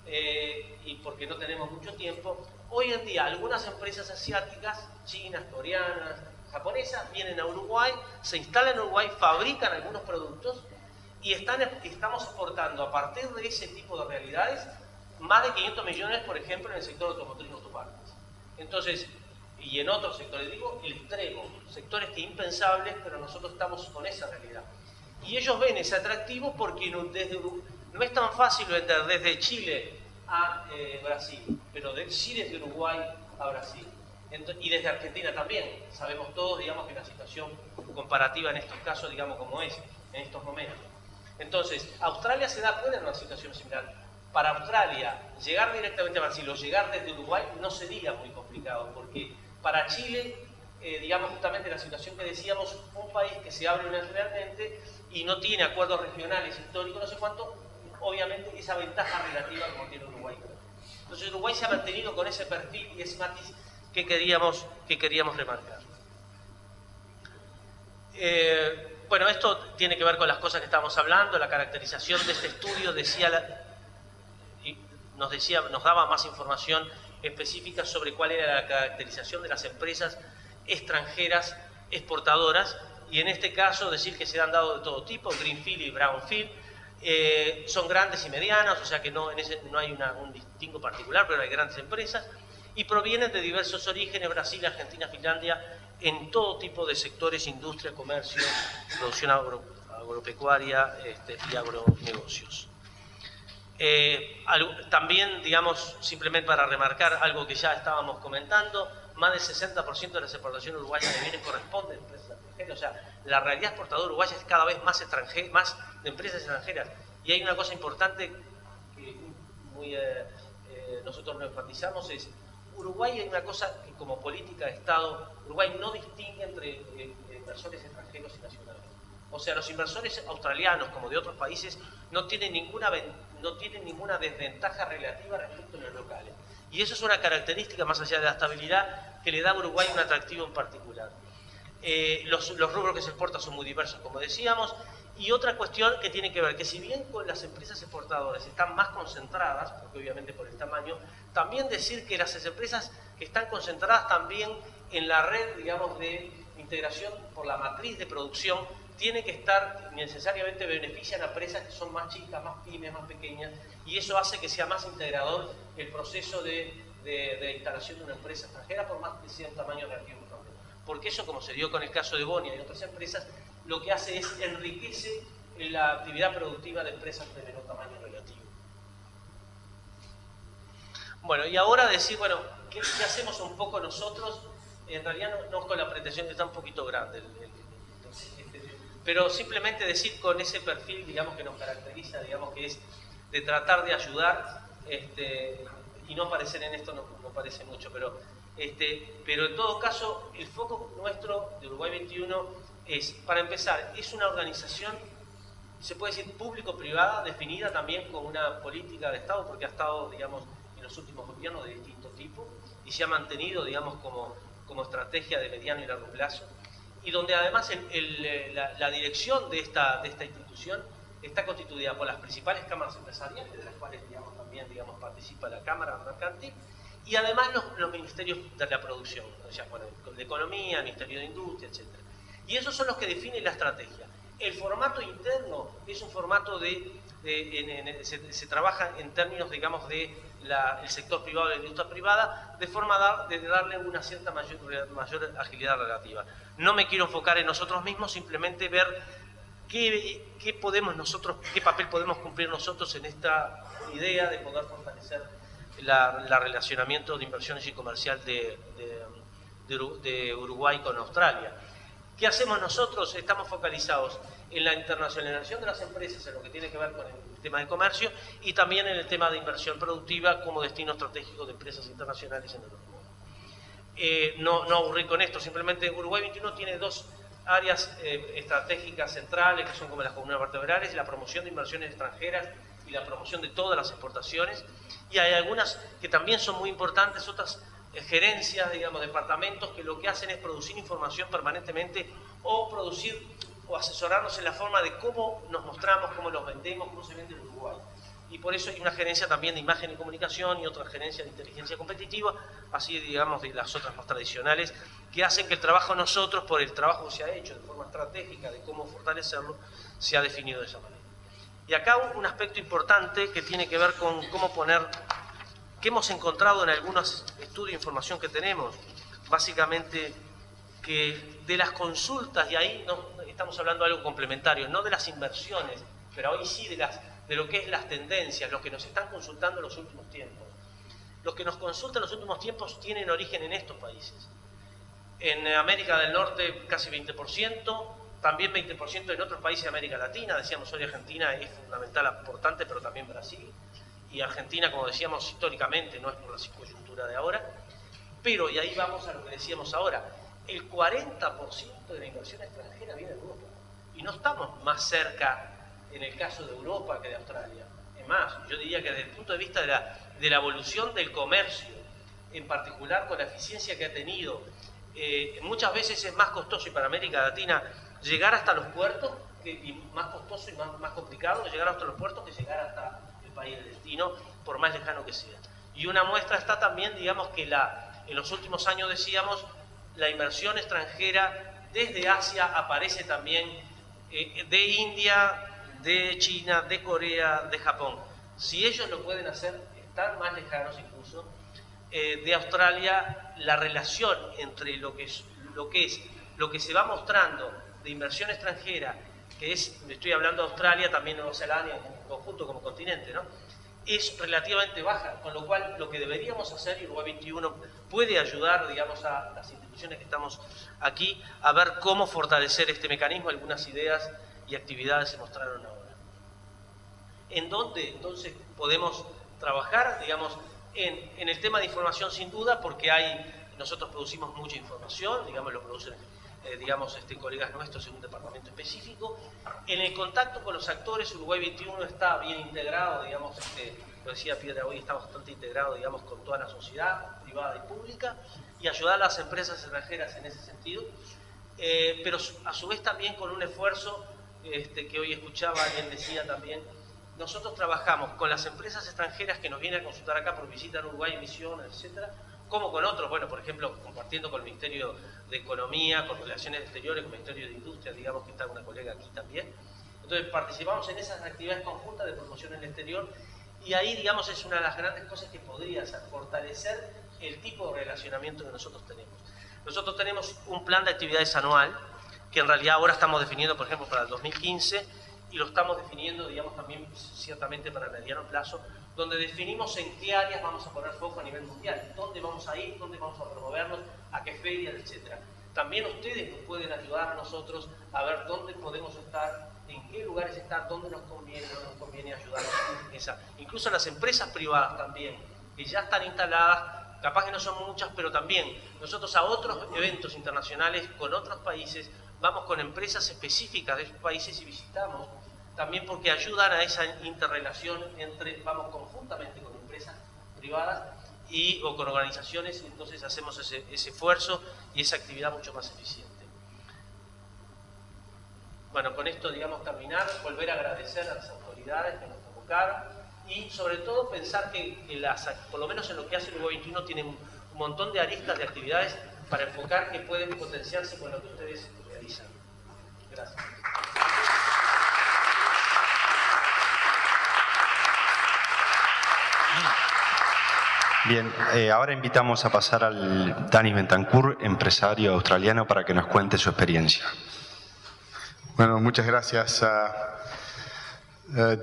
y porque no tenemos mucho tiempo. Hoy en día algunas empresas asiáticas, chinas, coreanas, japonesas, vienen a Uruguay, se instalan en Uruguay, fabrican algunos productos y estamos exportando a partir de ese tipo de realidades más de 500 millones, por ejemplo, en el sector automotriz y autopartes. Entonces, y en otros sectores, digo, el extremo, sectores que impensables, pero nosotros estamos con esa realidad. Y ellos ven ese atractivo porque no es tan fácil vender desde Chile a Brasil, pero sí desde Uruguay a Brasil. Y desde Argentina también. Sabemos todos, digamos, que la situación comparativa en estos casos, digamos, como es en estos momentos. Entonces, Australia puede en una situación similar. Para Australia, llegar directamente a Brasil o llegar desde Uruguay no sería muy complicado, porque para Chile, digamos, justamente la situación que decíamos, un país que se abre unilateralmente y no tiene acuerdos regionales, históricos, no sé cuánto, obviamente esa ventaja relativa como tiene Uruguay. Entonces Uruguay se ha mantenido con ese perfil y ese matiz que queríamos remarcar. Bueno, esto tiene que ver con las cosas que estábamos hablando, la caracterización de este estudio nos daba más información específica sobre cuál era la caracterización de las empresas extranjeras exportadoras, y en este caso decir que se han dado de todo tipo, greenfield y brownfield. Son grandes y medianas, o sea que no hay un distingo particular, pero hay grandes empresas, y provienen de diversos orígenes: Brasil, Argentina, Finlandia, en todo tipo de sectores: industria, comercio, producción agropecuaria y agronegocios. También, digamos, simplemente para remarcar algo que ya estábamos comentando, más del 60% de las exportaciones uruguayas de bienes corresponden a empresas extranjeras. O sea, la realidad exportadora uruguaya es cada vez más de empresas extranjeras. Y hay una cosa importante que nosotros lo enfatizamos, es Uruguay. Hay una cosa que, como política de Estado, Uruguay no distingue entre inversores extranjeros y nacionales. O sea, los inversores australianos, como de otros países, no tienen ninguna desventaja relativa respecto a los locales. Y eso es una característica, más allá de la estabilidad, que le da a Uruguay un atractivo en particular. Los rubros que se exportan son muy diversos, como decíamos. Y otra cuestión que tiene que ver, que si bien con las empresas exportadoras están más concentradas, porque obviamente por el tamaño, también decir que las empresas que están concentradas también en la red, digamos, de integración por la matriz de producción, tiene que estar, necesariamente benefician a empresas que son más chicas, más pymes, más pequeñas, y eso hace que sea más integrador el proceso de instalación de una empresa extranjera, por más que sea un tamaño relativo. porque eso, como se dio con el caso de Bonia y otras empresas, lo que hace es enriquece la actividad productiva de empresas de menor tamaño relativo. Bueno, y ahora decir, bueno, ¿qué hacemos un poco nosotros? En realidad no con la pretensión, está un poquito grande, pero simplemente decir con ese perfil, digamos, que nos caracteriza, digamos, que es de tratar de ayudar, y no aparecer en esto no parece mucho, pero en todo caso, el foco nuestro de Uruguay 21 es, para empezar, es una organización, se puede decir público-privada, definida también como una política de Estado, porque ha estado, digamos, en los últimos gobiernos de distinto tipo, y se ha mantenido, digamos, como estrategia de mediano y largo plazo, y donde además la dirección de esta institución está constituida por las principales cámaras empresariales, de las cuales, digamos, también, digamos, participa la Cámara Mercantil, y además los ministerios de la producción, o sea, bueno, de Economía, Ministerio de Industria, etc. Y esos son los que definen la estrategia. El formato interno es un formato se trabaja en términos, digamos, del sector privado y la industria privada, de forma de darle una cierta mayor agilidad relativa. No me quiero enfocar en nosotros mismos, simplemente ver qué papel podemos cumplir nosotros en esta idea de poder fortalecer el relacionamiento de inversiones y comercial de Uruguay con Australia. ¿Qué hacemos nosotros? Estamos focalizados en la internacionalización de las empresas, en lo que tiene que ver con el tema de comercio, y también en el tema de inversión productiva como destino estratégico de empresas internacionales en el mundo. No aburrir con esto, simplemente Uruguay 21 tiene dos áreas estratégicas centrales, que son como las columnas vertebrales, la promoción de inversiones extranjeras y la promoción de todas las exportaciones, y hay algunas que también son muy importantes, otras gerencias, digamos, departamentos, que lo que hacen es producir información permanentemente o asesorarnos en la forma de cómo nos mostramos, cómo los vendemos, cómo se vende en Uruguay. Y por eso hay una gerencia también de imagen y comunicación y otra gerencia de inteligencia competitiva, así, digamos, de las otras más tradicionales, que hacen que el trabajo nosotros, por el trabajo que se ha hecho de forma estratégica, de cómo fortalecerlo, se ha definido de esa manera. Y acá un aspecto importante que tiene que ver con cómo que hemos encontrado en algunos estudios e información que tenemos, básicamente que de las consultas, y ahí no estamos hablando de algo complementario, no de las inversiones, pero hoy sí de lo que es las tendencias, lo que nos están consultando en los últimos tiempos. Los que nos consultan en los últimos tiempos tienen origen en estos países. En América del Norte casi 20%, también 20% en otros países de América Latina, decíamos hoy Argentina es fundamental, aportante, pero también Brasil. Y Argentina, como decíamos históricamente, no es por la coyuntura de ahora, pero, y ahí vamos a lo que decíamos ahora, el 40% de la inversión extranjera viene de Europa. Y no estamos más cerca, en el caso de Europa, que de Australia. Es más, yo diría que desde el punto de vista de la evolución del comercio, en particular con la eficiencia que ha tenido, muchas veces es más costoso, y para América Latina, llegar hasta los puertos, y más costoso y más complicado llegar hasta los puertos que llegar hasta el país de destino, por más lejano que sea. Y una muestra está también, digamos, que en los últimos años, decíamos, la inversión extranjera desde Asia aparece también, de India, de China, de Corea, de Japón. Si ellos lo pueden hacer, están más lejanos incluso, de Australia, la relación entre lo que se va mostrando de inversión extranjera, que estoy hablando de Australia, también Nueva Zelanda, en conjunto como continente, ¿no?, es relativamente baja, con lo cual lo que deberíamos hacer, y Uruguay 21 puede ayudar, digamos, a las instituciones que estamos aquí, a ver cómo fortalecer este mecanismo. Algunas ideas y actividades se mostraron ahora. ¿En dónde entonces podemos trabajar? Digamos, en el tema de información, sin duda, porque nosotros producimos mucha información, digamos, lo producen colegas nuestros en un departamento específico. En el contacto con los actores, Uruguay 21 está bien integrado, digamos, lo decía Piedra, hoy está bastante integrado, digamos, con toda la sociedad privada y pública, y ayudar a las empresas extranjeras en ese sentido, pero a su vez también con un esfuerzo que hoy escuchaba, alguien decía también, nosotros trabajamos con las empresas extranjeras que nos vienen a consultar acá por visita en Uruguay, misiones, etcétera, como con otros, bueno, por ejemplo, compartiendo con el Ministerio de Economía, con Relaciones Exteriores, con el Ministerio de Industria, digamos que está una colega aquí también. Entonces participamos en esas actividades conjuntas de promoción en el exterior, y ahí, digamos, es una de las grandes cosas que podría hacer, fortalecer el tipo de relacionamiento que nosotros tenemos. Nosotros tenemos un plan de actividades anual, que en realidad ahora estamos definiendo, por ejemplo, para el 2015, y lo estamos definiendo, digamos, también ciertamente para el mediano plazo, donde definimos en qué áreas vamos a poner foco a nivel mundial, dónde vamos a ir, dónde vamos a promovernos, a qué ferias, etc. También ustedes nos pueden ayudar a nosotros a ver dónde podemos estar, en qué lugares estar, dónde nos conviene, no nos conviene ayudarnos. Incluso las empresas privadas también, que ya están instaladas, capaz que no son muchas, pero también nosotros a otros eventos internacionales con otros países, vamos con empresas específicas de esos países y visitamos, también porque ayudan a esa interrelación entre, vamos conjuntamente con empresas privadas o con organizaciones, y entonces hacemos ese esfuerzo y esa actividad mucho más eficiente. Bueno, con esto, digamos, terminar, volver a agradecer a las autoridades que nos convocaron y sobre todo pensar que por lo menos en lo que hace el Uruguay 21 tienen un montón de aristas de actividades para enfocar que pueden potenciarse con lo que ustedes realizan. Gracias. Bien, ahora invitamos a pasar al Danis Bentancur, empresario australiano, para que nos cuente su experiencia. Bueno, muchas gracias,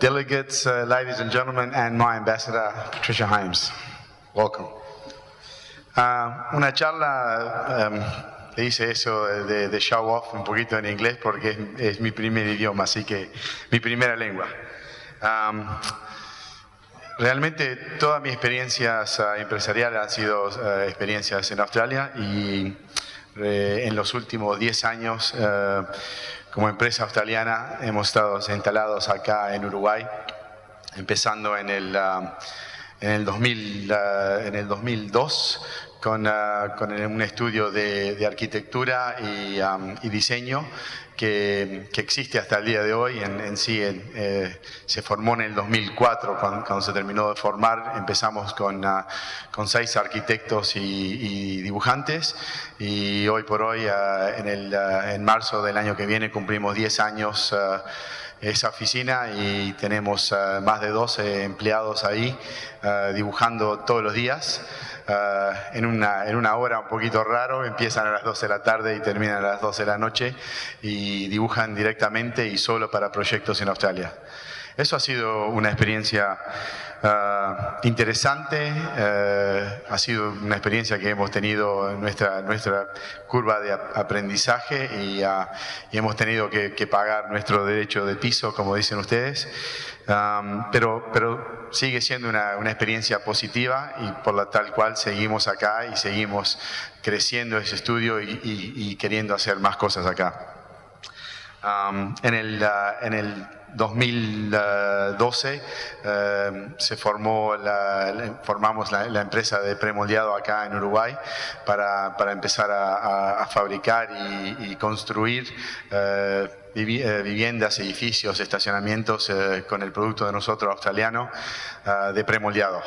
delegates, ladies and gentlemen, and my ambassador, Patricia Himes. Welcome. Una charla, le hice eso de show off un poquito en inglés porque es mi primer idioma, así que mi primera lengua. Realmente todas mis experiencias empresariales han sido experiencias en Australia y en los últimos 10 años como empresa australiana hemos estado instalados acá en Uruguay, empezando en el 2002 con un estudio de arquitectura y diseño que existe hasta el día de hoy. Se formó en el 2004 cuando se terminó de formar. Empezamos con 6 arquitectos y dibujantes, y hoy por hoy en marzo del año que viene cumplimos 10 años esa oficina y tenemos más de 12 empleados ahí dibujando todos los días. En una hora un poquito raro, empiezan a las 12 de la tarde y terminan a las 12 de la noche y dibujan directamente y solo para proyectos en Australia. Eso ha sido una experiencia interesante, ha sido una experiencia que hemos tenido en nuestra curva de aprendizaje y hemos tenido que pagar nuestro derecho de piso, como dicen ustedes, pero sigue siendo una experiencia positiva y por la tal cual seguimos acá y seguimos creciendo ese estudio y queriendo hacer más cosas acá. En el 2012 formamos la empresa de premoldeado acá en Uruguay para empezar a fabricar y construir viviendas, edificios, estacionamientos con el producto de nosotros australiano de premoldeado.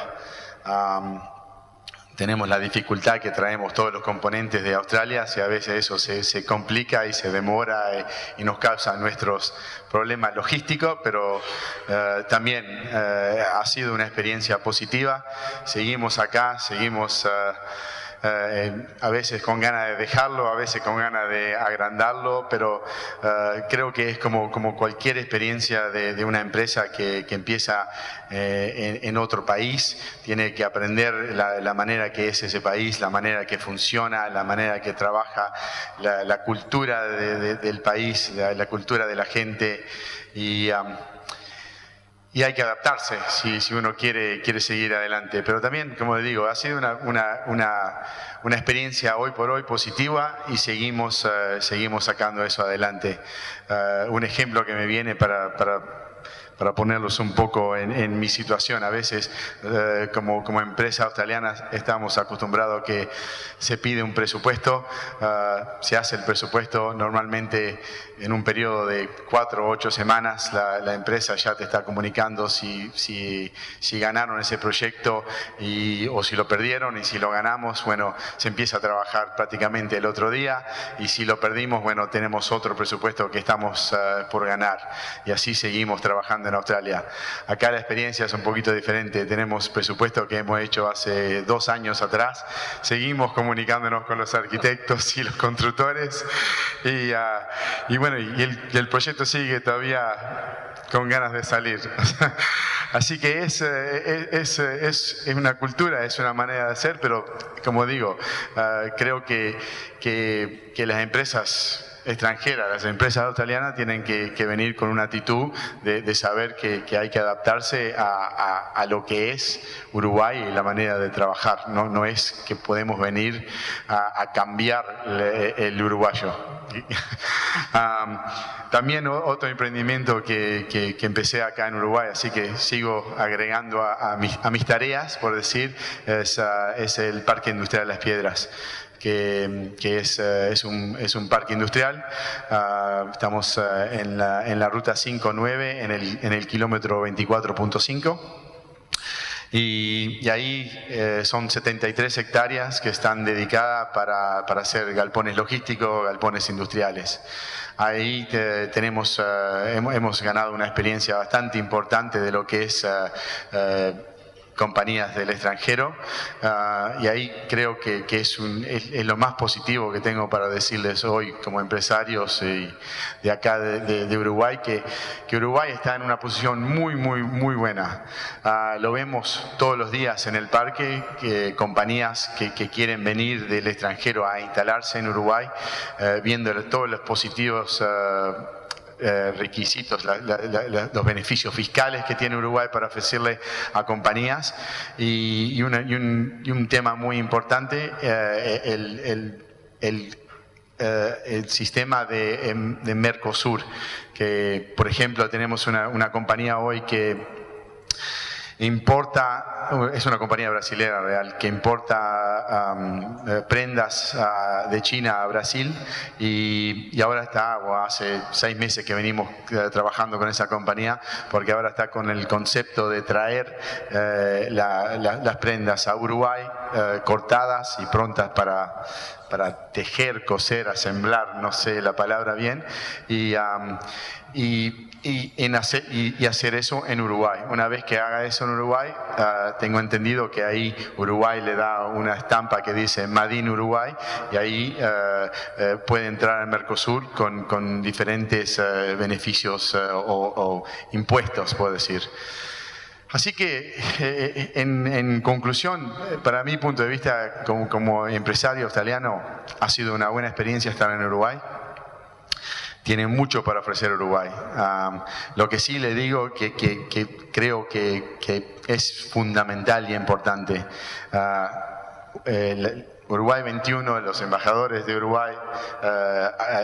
Tenemos la dificultad que traemos todos los componentes de Australia, y a veces eso se complica y se demora y nos causa nuestros problemas logísticos, pero también ha sido una experiencia positiva. Seguimos acá, seguimos a veces con ganas de dejarlo, a veces con ganas de agrandarlo, pero creo que es como cualquier experiencia de una empresa que empieza en otro país. Tiene que aprender la manera que es ese país, la manera que funciona, la manera que trabaja, la cultura del país, la cultura de la gente, y hay que adaptarse si uno quiere seguir adelante. Pero también, como les digo, ha sido una experiencia hoy por hoy positiva y seguimos sacando eso adelante. Un ejemplo que me viene para ponerlos un poco en mi situación. A veces, como empresa australiana, estamos acostumbrados a que se pide un presupuesto, se hace el presupuesto, normalmente en un periodo de 4 o 8 semanas la empresa ya te está comunicando si ganaron ese proyecto o si lo perdieron, y si lo ganamos, bueno, se empieza a trabajar prácticamente el otro día, y si lo perdimos, bueno, tenemos otro presupuesto que estamos por ganar, y así seguimos trabajando en Australia. Acá la experiencia es un poquito diferente. Tenemos presupuesto que hemos hecho hace 2 años atrás. Seguimos comunicándonos con los arquitectos y los constructores. Y bueno, el proyecto sigue todavía con ganas de salir. Así que es una cultura, es una manera de hacer, pero como digo, creo que las empresas extranjeras, las empresas australianas tienen que venir con una actitud de saber que hay que adaptarse a lo que es Uruguay y la manera de trabajar. No es que podemos venir a cambiar el uruguayo. También otro emprendimiento que empecé acá en Uruguay, así que sigo agregando a mis tareas, por decir, es el Parque Industrial Las Piedras. Que es un parque industrial. Estamos en la ruta 59, en el kilómetro 24.5. Y ahí son 73 hectáreas que están dedicadas para hacer galpones logísticos, galpones industriales. Ahí hemos ganado una experiencia bastante importante de lo que es compañías del extranjero, y ahí creo que es lo más positivo que tengo para decirles hoy como empresarios de acá de Uruguay, que Uruguay está en una posición muy buena. Lo vemos todos los días en el parque, compañías que quieren venir del extranjero a instalarse en Uruguay, viendo todos los positivos requisitos, los beneficios fiscales que tiene Uruguay para ofrecerle a compañías, y un tema muy importante, el sistema de Mercosur, que por ejemplo tenemos una compañía hoy que importa, es una compañía brasilera real, que importa prendas de China a Brasil, y ahora hace 6 meses que venimos trabajando con esa compañía, porque ahora está con el concepto de traer las prendas a Uruguay cortadas y prontas para tejer, coser, asemblar, no sé la palabra bien, y hacer eso en Uruguay. Una vez que haga eso en Uruguay, tengo entendido que ahí Uruguay le da una estampa que dice Made in Uruguay, y ahí puede entrar al Mercosur con diferentes beneficios o impuestos, puedo decir. Así que, en conclusión, para mi punto de vista como empresario australiano, ha sido una buena experiencia estar en Uruguay. Tiene mucho para ofrecer Uruguay. Lo que sí le digo que creo que es fundamental y importante, Uruguay 21, los embajadores de Uruguay,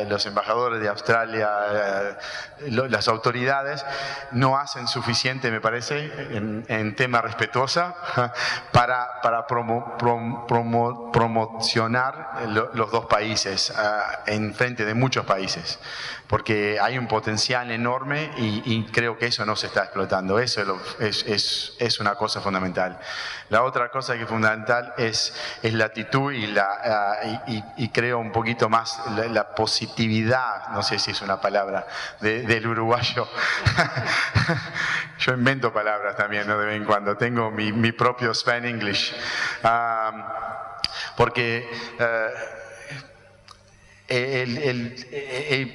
los embajadores de Australia, las autoridades no hacen suficiente, me parece, en tema respetuosa, para promocionar los dos países en frente de muchos países, porque hay un potencial enorme y creo que eso no se está explotando. Eso es una cosa fundamental. La otra cosa que es fundamental es la actitud y creo un poquito más la positividad, no sé si es una palabra, del uruguayo. Yo invento palabras también, ¿no? De vez en cuando. Tengo mi propio Span English. Porque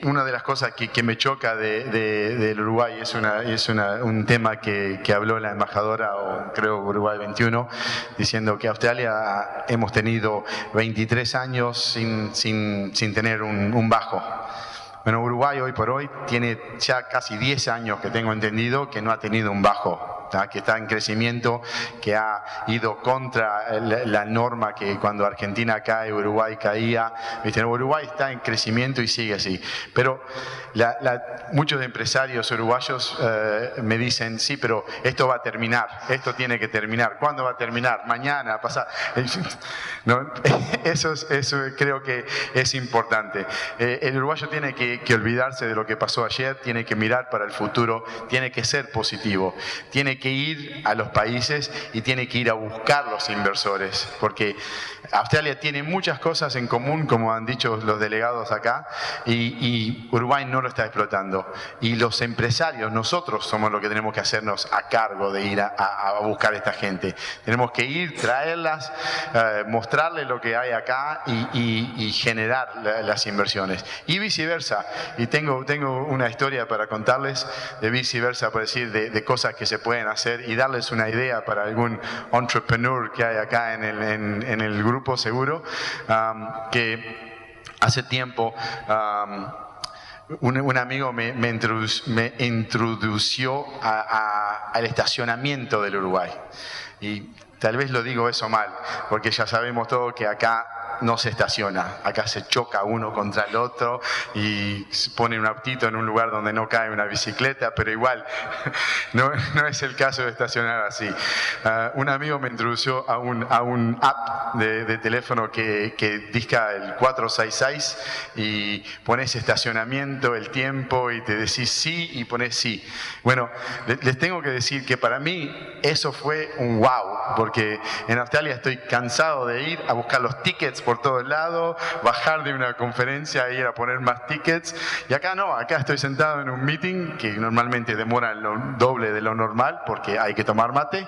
una de las cosas que me choca del Uruguay es un tema que habló la embajadora, o creo Uruguay 21, diciendo que Australia hemos tenido 23 años sin tener un bajo. Bueno, Uruguay hoy por hoy tiene ya casi 10 años, que tengo entendido, que no ha tenido un bajo, que está en crecimiento, que ha ido contra la norma que cuando Argentina cae, Uruguay caía. Uruguay está en crecimiento y sigue así. Pero muchos empresarios uruguayos me dicen, sí, pero esto va a terminar, esto tiene que terminar. ¿Cuándo va a terminar? Mañana, pasado. ¿No? Eso creo que es importante. El uruguayo tiene que olvidarse de lo que pasó ayer, tiene que mirar para el futuro, tiene que ser positivo, tiene tiene que ir a los países y tiene que ir a buscar los inversores, porque Australia tiene muchas cosas en común, como han dicho los delegados acá, y Uruguay no lo está explotando. Y los empresarios, nosotros somos los que tenemos que hacernos a cargo de ir a buscar a esta gente. Tenemos que ir, traerlas, mostrarles lo que hay acá y generar las inversiones. Y viceversa. Y tengo una historia para contarles de viceversa, por decir, de cosas que se pueden hacer y darles una idea para algún entrepreneur que hay acá en el grupo seguro, que hace tiempo un amigo me introdució al estacionamiento del Uruguay. Y tal vez lo digo eso mal, porque ya sabemos todos que acá no se estaciona, acá se choca uno contra el otro y se pone un autito en un lugar donde no cae una bicicleta, pero igual no es el caso de estacionar así. Un amigo me introdujo a un app de teléfono que disca el 466 y pones estacionamiento, el tiempo y te decís sí y pones sí. Bueno, les tengo que decir que para mí eso fue un wow, porque en Australia estoy cansado de ir a buscar los tickets por todo el lado, bajar de una conferencia e ir a poner más tickets. Y acá no, acá estoy sentado en un meeting que normalmente demora lo doble de lo normal porque hay que tomar mate.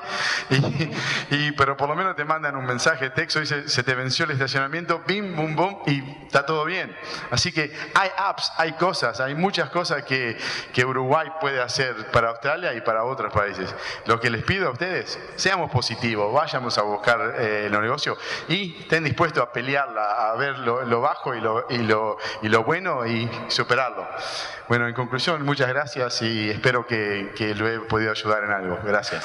Pero por lo menos te mandan un mensaje de texto y dice, se te venció el estacionamiento, bim, bum, bum, y está todo bien. Así que hay apps, hay cosas, hay muchas cosas que Uruguay puede hacer para Australia y para otros países. Lo que les pido a ustedes, seamos positivos, vayamos a buscar los negocios y estén dispuestos a pelear, a ver lo bajo y lo bueno y superarlo. Bueno, en conclusión, muchas gracias y espero que lo he podido ayudar en algo. Gracias.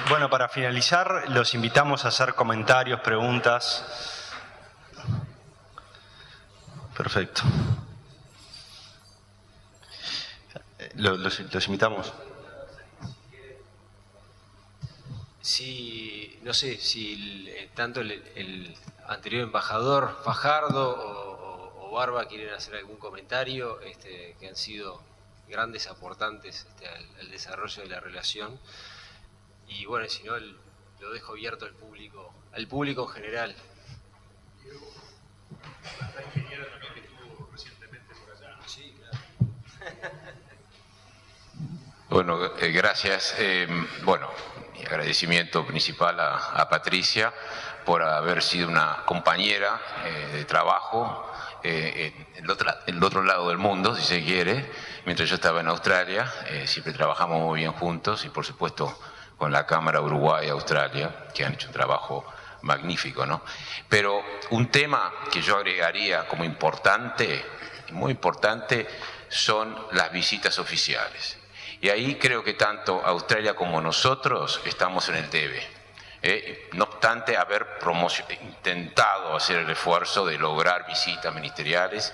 Bueno, para finalizar, los invitamos a hacer comentarios, preguntas. Perfecto. Los invitamos. Sí, no sé si tanto el anterior embajador Fajardo o Barba quieren hacer algún comentario, que han sido grandes aportantes al desarrollo de la relación. Y bueno, si no, lo dejo abierto al público en general. La ingeniera también que estuvo recientemente por allá. Sí, claro. Bueno, gracias. Bueno, mi agradecimiento principal a Patricia por haber sido una compañera de trabajo en el otro lado del mundo, si se quiere. Mientras yo estaba en Australia, siempre trabajamos muy bien juntos y por supuesto con la Cámara Uruguay-Australia, que han hecho un trabajo magnífico, ¿no? Pero un tema que yo agregaría como importante, muy importante, son las visitas oficiales. Y ahí creo que tanto Australia como nosotros estamos en el debe. No obstante haber intentado hacer el esfuerzo de lograr visitas ministeriales,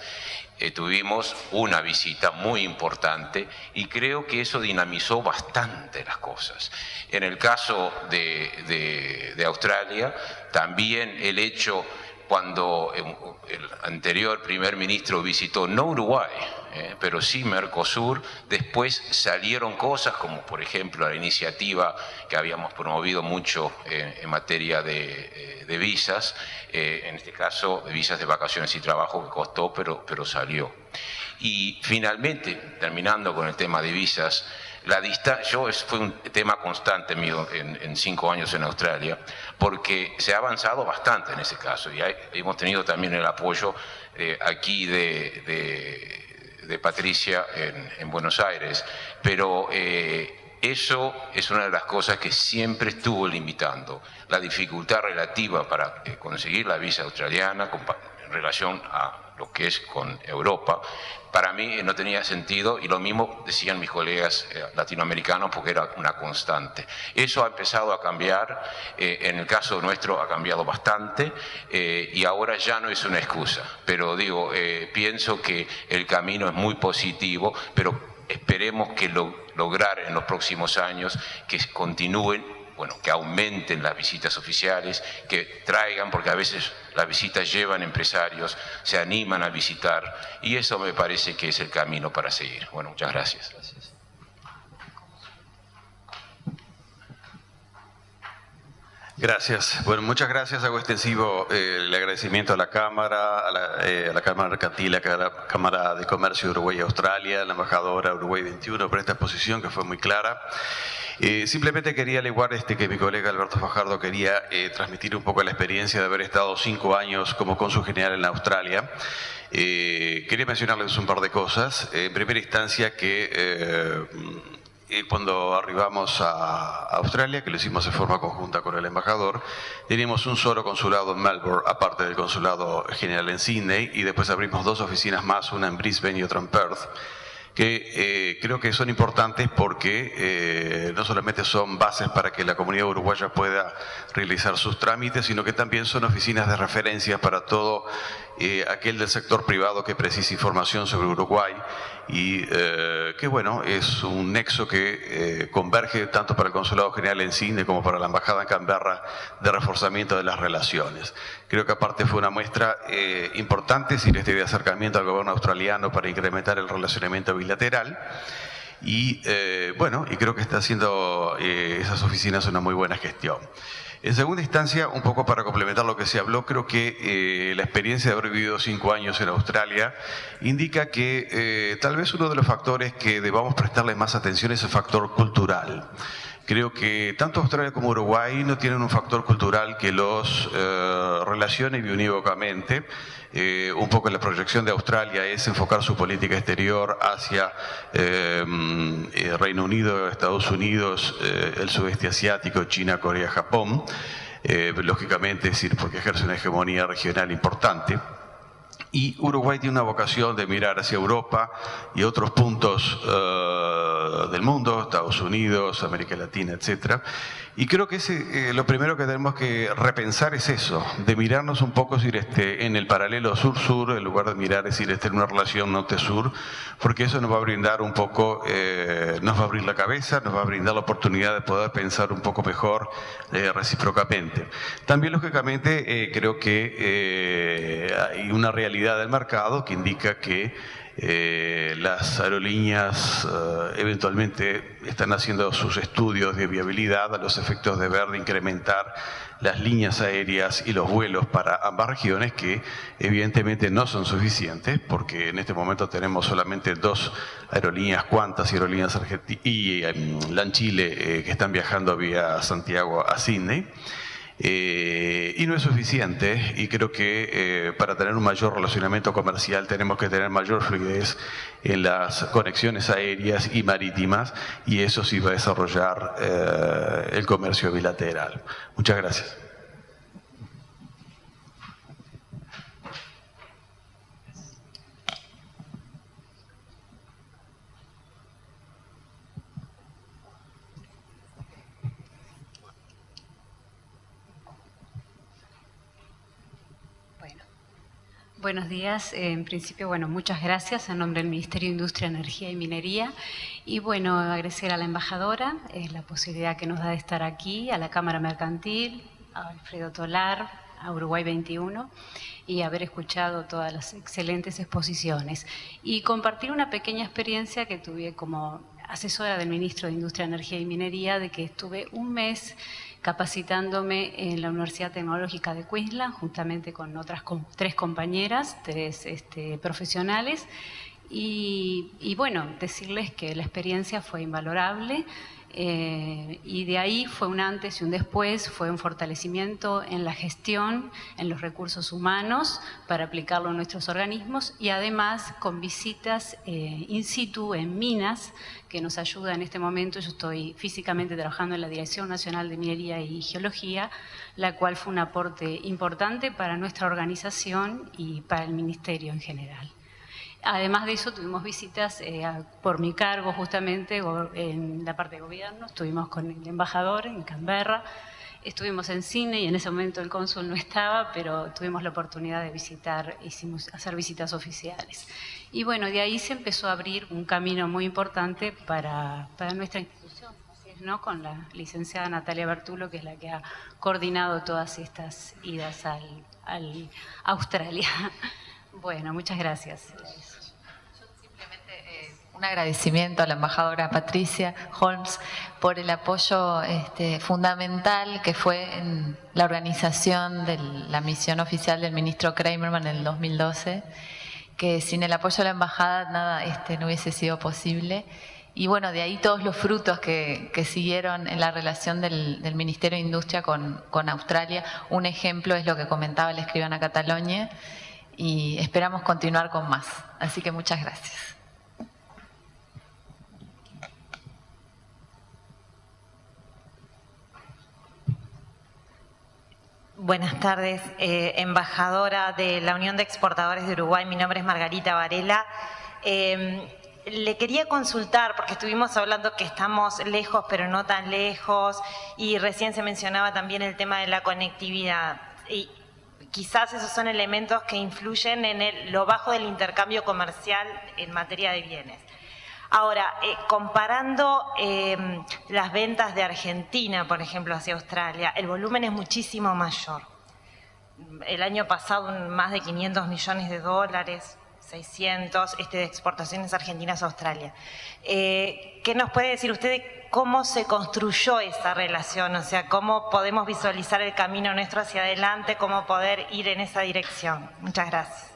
tuvimos una visita muy importante y creo que eso dinamizó bastante las cosas. En el caso de Australia, también el hecho cuando el anterior primer ministro visitó no Uruguay, pero sí Mercosur, después salieron cosas como por ejemplo la iniciativa que habíamos promovido mucho en materia de visas, en este caso visas de vacaciones y trabajo que costó, pero salió. Y finalmente, terminando con el tema de visas, fue un tema constante mío en 5 años en Australia, porque se ha avanzado bastante en ese caso y hemos tenido también el apoyo aquí de Patricia en Buenos Aires, pero eso es una de las cosas que siempre estuvo limitando, la dificultad relativa para conseguir la visa australiana en relación a lo que es con Europa. Para mí no tenía sentido y lo mismo decían mis colegas latinoamericanos porque era una constante. Eso ha empezado a cambiar, en el caso nuestro ha cambiado bastante y ahora ya no es una excusa. Pero digo, pienso que el camino es muy positivo, pero esperemos que lograr en los próximos años que continúen bueno, que aumenten las visitas oficiales, que traigan, porque a veces las visitas llevan empresarios, se animan a visitar, y eso me parece que es el camino para seguir. Bueno, muchas gracias. Gracias. Bueno, muchas gracias. Hago extensivo el agradecimiento a la Cámara, a la Cámara Mercantil, a la Cámara de Comercio de Uruguay y Australia, a la embajadora Uruguay 21 por esta exposición que fue muy clara. Simplemente quería, al igual que mi colega Alberto Fajardo, quería transmitir un poco la experiencia de haber estado 5 años como cónsul general en Australia. Quería mencionarles un par de cosas. En primera instancia que cuando arribamos a Australia, que lo hicimos de forma conjunta con el embajador, teníamos un solo consulado en Melbourne, aparte del consulado general en Sydney, y después abrimos 2 oficinas más, una en Brisbane y otra en Perth, que creo que son importantes porque no solamente son bases para que la comunidad uruguaya pueda realizar sus trámites, sino que también son oficinas de referencia para todo aquel del sector privado que precise información sobre Uruguay, y que bueno, es un nexo que converge tanto para el Consulado General en Sydney como para la Embajada en Canberra de reforzamiento de las relaciones. Creo que aparte fue una muestra importante, sin de acercamiento al gobierno australiano para incrementar el relacionamiento bilateral, y bueno, y creo que está haciendo esas oficinas una muy buena gestión. En segunda instancia, un poco para complementar lo que se habló, creo que la experiencia de haber vivido 5 años en Australia indica que tal vez uno de los factores que debamos prestarle más atención es el factor cultural. Creo que tanto Australia como Uruguay no tienen un factor cultural que los relacione biunívocamente. Un poco la proyección de Australia es enfocar su política exterior hacia Reino Unido, Estados Unidos, el sudeste asiático, China, Corea, Japón, lógicamente, es decir, porque ejerce una hegemonía regional importante. Y Uruguay tiene una vocación de mirar hacia Europa y otros puntos del mundo, Estados Unidos, América Latina, etcétera. Y creo que lo primero que tenemos que repensar es eso, de mirarnos un poco en el paralelo sur-sur, en lugar de mirar en una relación norte-sur, porque eso nos va a brindar un poco, nos va a abrir la cabeza, nos va a brindar la oportunidad de poder pensar un poco mejor recíprocamente. También, lógicamente, creo que hay una realidad del mercado que indica que las aerolíneas eventualmente están haciendo sus estudios de viabilidad a los efectos de ver de incrementar las líneas aéreas y los vuelos para ambas regiones, que evidentemente no son suficientes, porque en este momento tenemos solamente 2 aerolíneas, Qantas y Aerolíneas Argentinas y LAN Chile, que están viajando vía Santiago a Sydney. Y no es suficiente, y creo que para tener un mayor relacionamiento comercial tenemos que tener mayor fluidez en las conexiones aéreas y marítimas, y eso sí va a desarrollar el comercio bilateral. Muchas gracias. Buenos días. En principio, bueno, muchas gracias en nombre del Ministerio de Industria, Energía y Minería. Y bueno, agradecer a la embajadora la posibilidad que nos da de estar aquí, a la Cámara Mercantil, a Alfredo Tolar, a Uruguay 21, y haber escuchado todas las excelentes exposiciones. Y compartir una pequeña experiencia que tuve como asesora del Ministro de Industria, Energía y Minería, de que estuve un mes capacitándome en la Universidad Tecnológica de Queensland, juntamente con otras 3 compañeras, 3 profesionales, y bueno, decirles que la experiencia fue invalorable, y de ahí fue un antes y un después, fue un fortalecimiento en la gestión, en los recursos humanos para aplicarlo a nuestros organismos, y además con visitas in situ en minas que nos ayuda en este momento. Yo estoy físicamente trabajando en la Dirección Nacional de Minería y Geología, la cual fue un aporte importante para nuestra organización y para el Ministerio en general. Además de eso, tuvimos visitas por mi cargo justamente en la parte de gobierno. Estuvimos con el embajador en Canberra, estuvimos en Sydney, y en ese momento el cónsul no estaba, pero tuvimos la oportunidad de visitar, hacer visitas oficiales. Y bueno, de ahí se empezó a abrir un camino muy importante para nuestra institución. Así es, ¿no? Con la licenciada Natalia Bertulo, que es la que ha coordinado todas estas idas a Australia. Bueno, muchas gracias. Un agradecimiento a la embajadora Patricia Holmes por el apoyo fundamental que fue en la organización de la misión oficial del ministro Kramerman en el 2012, que sin el apoyo de la embajada nada no hubiese sido posible. Y bueno, de ahí todos los frutos que siguieron en la relación del Ministerio de Industria con Australia. Un ejemplo es lo que comentaba la escribana Catalonia, y esperamos continuar con más. Así que muchas gracias. Buenas tardes, embajadora de la Unión de Exportadores de Uruguay. Mi nombre es Margarita Varela. Le quería consultar, porque estuvimos hablando que estamos lejos, pero no tan lejos, y recién se mencionaba también el tema de la conectividad. Y quizás esos son elementos que influyen en lo bajo del intercambio comercial en materia de bienes. Ahora, comparando las ventas de Argentina, por ejemplo, hacia Australia, el volumen es muchísimo mayor. El año pasado más de 500 millones de dólares, 600 de exportaciones argentinas a Australia. ¿Qué nos puede decir usted de cómo se construyó esa relación? O sea, ¿cómo podemos visualizar el camino nuestro hacia adelante? ¿Cómo poder ir en esa dirección? Muchas gracias.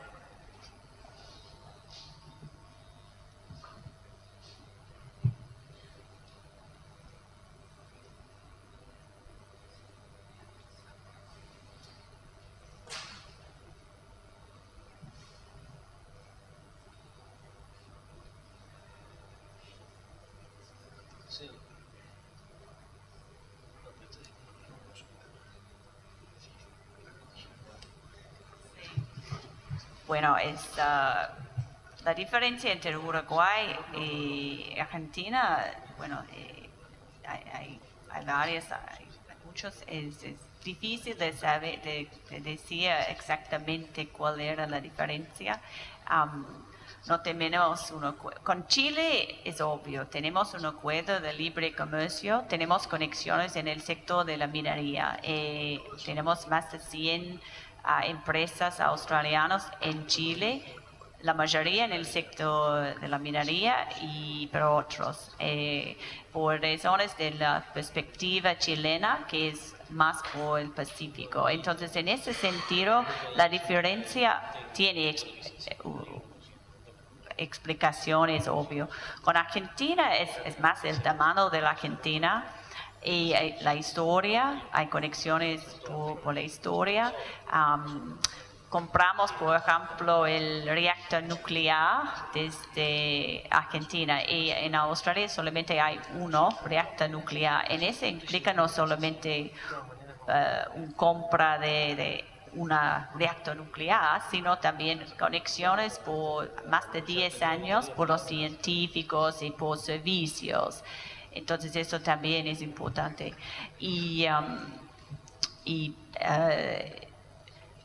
Bueno, la diferencia entre Uruguay y Argentina, bueno, hay áreas, hay muchos, es difícil de saber, de decir exactamente cuál era la diferencia. No tenemos con Chile es obvio, tenemos un acuerdo de libre comercio, tenemos conexiones en el sector de la minería, tenemos más de 100 empresas australianas en Chile, la mayoría en el sector de la minería, pero otros, por razones de la perspectiva chilena, que es más por el Pacífico. Entonces, en ese sentido, la diferencia tiene explicaciones, obvio. Con Argentina es más el tamaño de la Argentina y la historia, hay conexiones por la historia. Compramos, por ejemplo, el reactor nuclear desde Argentina, y en Australia solamente hay uno reactor nuclear. En ese implica no solamente una compra de una reactor nuclear, sino también conexiones por más de 10 años por los científicos y por servicios. Entonces eso también es importante. Y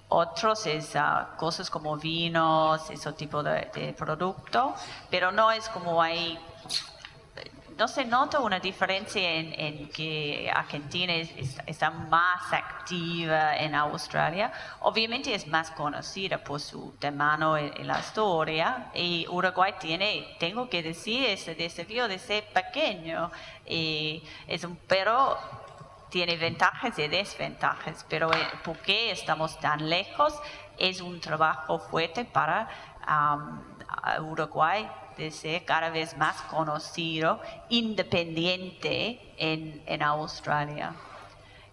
otros es cosas como vinos, ese tipo de producto, pero no es como hay... No se nota una diferencia en que Argentina está más activa en Australia. Obviamente es más conocida por su tamaño en la historia, y Uruguay tengo que decir, ese desafío de ser pequeño, pero tiene ventajas y desventajas. Pero ¿por qué estamos tan lejos? Es un trabajo fuerte para Uruguay de ser cada vez más conocido, independiente en Australia.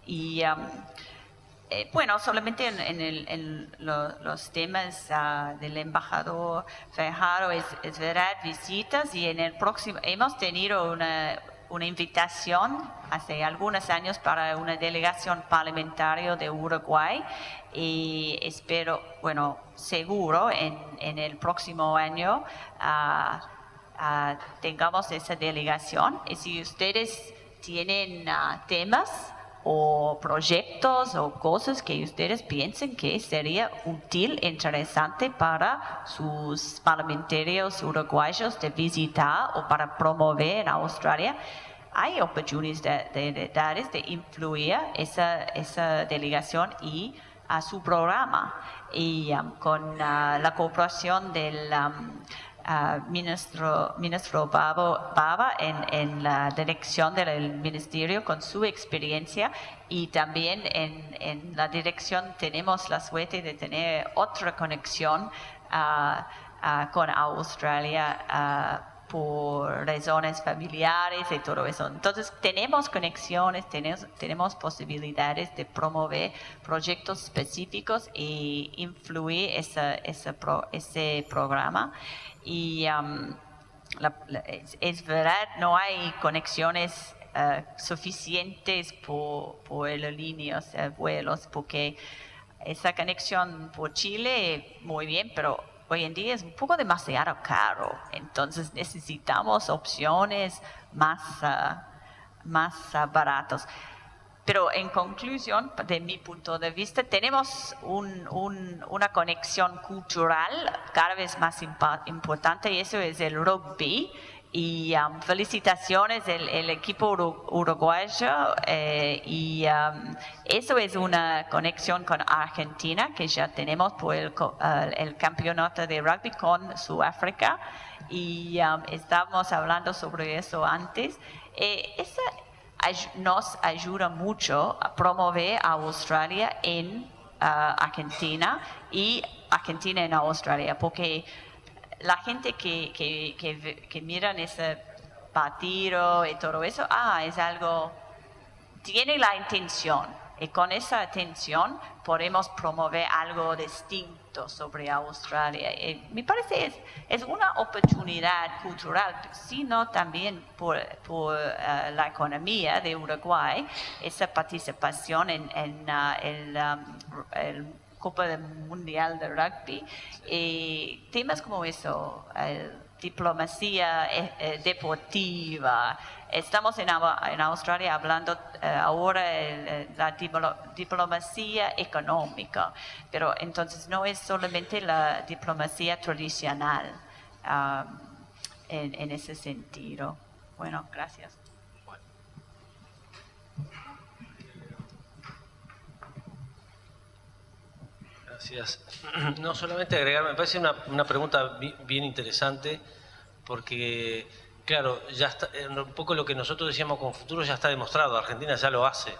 Y bueno, solamente en los temas del embajador Fajardo, es verdad, visitas, y en el próximo hemos tenido una invitación hace algunos años para una delegación parlamentaria de Uruguay, y espero, bueno, seguro en el próximo año tengamos esa delegación. Y si ustedes tienen temas o proyectos o cosas que ustedes piensen que sería útil, interesante para sus parlamentarios uruguayos de visitar o para promover en Australia, hay oportunidades de influir esa delegación y a su programa. Y con la cooperación del ministro Baba en la dirección del ministerio, con su experiencia, y también en la dirección tenemos la suerte de tener otra conexión con Australia por razones familiares y todo eso. Entonces tenemos conexiones, tenemos posibilidades de promover proyectos específicos e influir ese programa. Y es verdad, no hay conexiones suficientes por líneas, vuelos, porque esa conexión por Chile, muy bien, pero hoy en día es un poco demasiado caro. Entonces necesitamos opciones más baratas. Pero en conclusión, de mi punto de vista, tenemos una conexión cultural cada vez más importante, y eso es el rugby. Y felicitaciones el equipo uruguayo, y eso es una conexión con Argentina que ya tenemos por el campeonato de rugby con Sudáfrica, y estábamos hablando sobre eso antes. Esa nos ayuda mucho a promover a Australia en Argentina y Argentina en Australia, porque la gente que miran ese partido y todo eso, es algo, tiene la intención, y con esa intención podemos promover algo distinto sobre Australia. Y me parece es una oportunidad cultural, sino también por la economía de Uruguay, esa participación en el Copa Mundial de Rugby, y temas como eso, diplomacia deportiva. Estamos en Australia hablando ahora de la diplomacia económica, pero entonces no es solamente la diplomacia tradicional en ese sentido. Bueno, gracias. Gracias. No, solamente agregar, me parece una pregunta bien interesante, porque, claro, ya está, un poco lo que nosotros decíamos con futuro ya está demostrado, Argentina ya lo hace.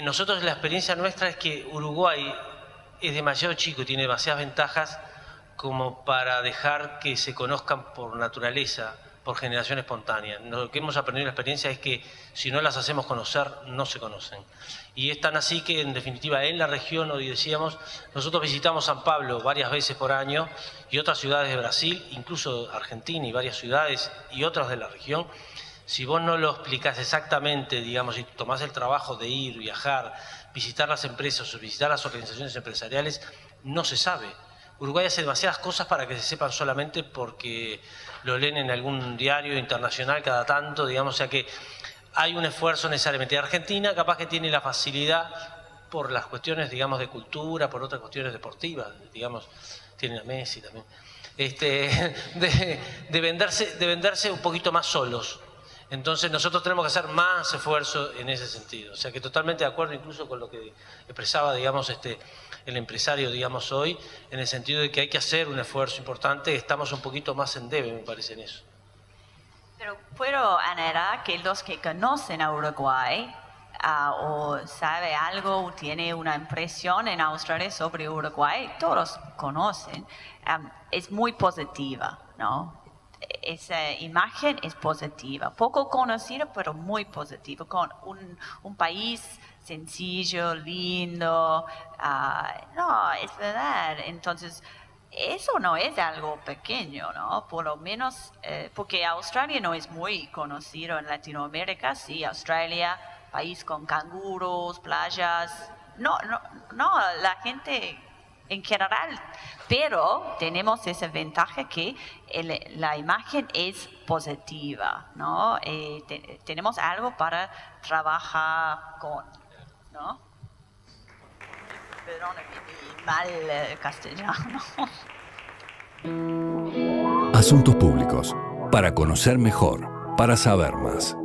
Nosotros, la experiencia nuestra es que Uruguay es demasiado chico y tiene demasiadas ventajas como para dejar que se conozcan por naturaleza, por generación espontánea. Lo que hemos aprendido en la experiencia es que si no las hacemos conocer, no se conocen. Y es tan así que, en definitiva, en la región, hoy decíamos, nosotros visitamos San Pablo varias veces por año y otras ciudades de Brasil, incluso Argentina y varias ciudades y otras de la región. Si vos no lo explicás exactamente, digamos, si tomás el trabajo de ir, viajar, visitar las empresas o visitar las organizaciones empresariales, no se sabe. Uruguay hace demasiadas cosas para que se sepan solamente porque lo leen en algún diario internacional cada tanto, digamos, o sea que hay un esfuerzo necesariamente. Argentina capaz que tiene la facilidad por las cuestiones, digamos, de cultura, por otras cuestiones deportivas, digamos, tienen a Messi también, de venderse un poquito más solos. Entonces nosotros tenemos que hacer más esfuerzo en ese sentido. O sea que totalmente de acuerdo incluso con lo que expresaba, digamos, el empresario, digamos, hoy, en el sentido de que hay que hacer un esfuerzo importante. Estamos un poquito más en debe, me parece, en eso. Pero puedo añadir que los que conocen a Uruguay o sabe algo, tiene una impresión en Australia sobre Uruguay, todos conocen, es muy positiva, ¿no? Esa imagen es positiva, poco conocida, pero muy positiva, con un país sencillo, lindo. No, es verdad. Entonces, eso no es algo pequeño, ¿no? Por lo menos, porque Australia no es muy conocido en Latinoamérica. Sí, Australia, país con canguros, playas. No, la gente en general, pero tenemos esa ventaja que la imagen es positiva, ¿no? Tenemos algo para trabajar con, ¿no? Perdóname mi mal castellano. Asuntos públicos, para conocer mejor, para saber más.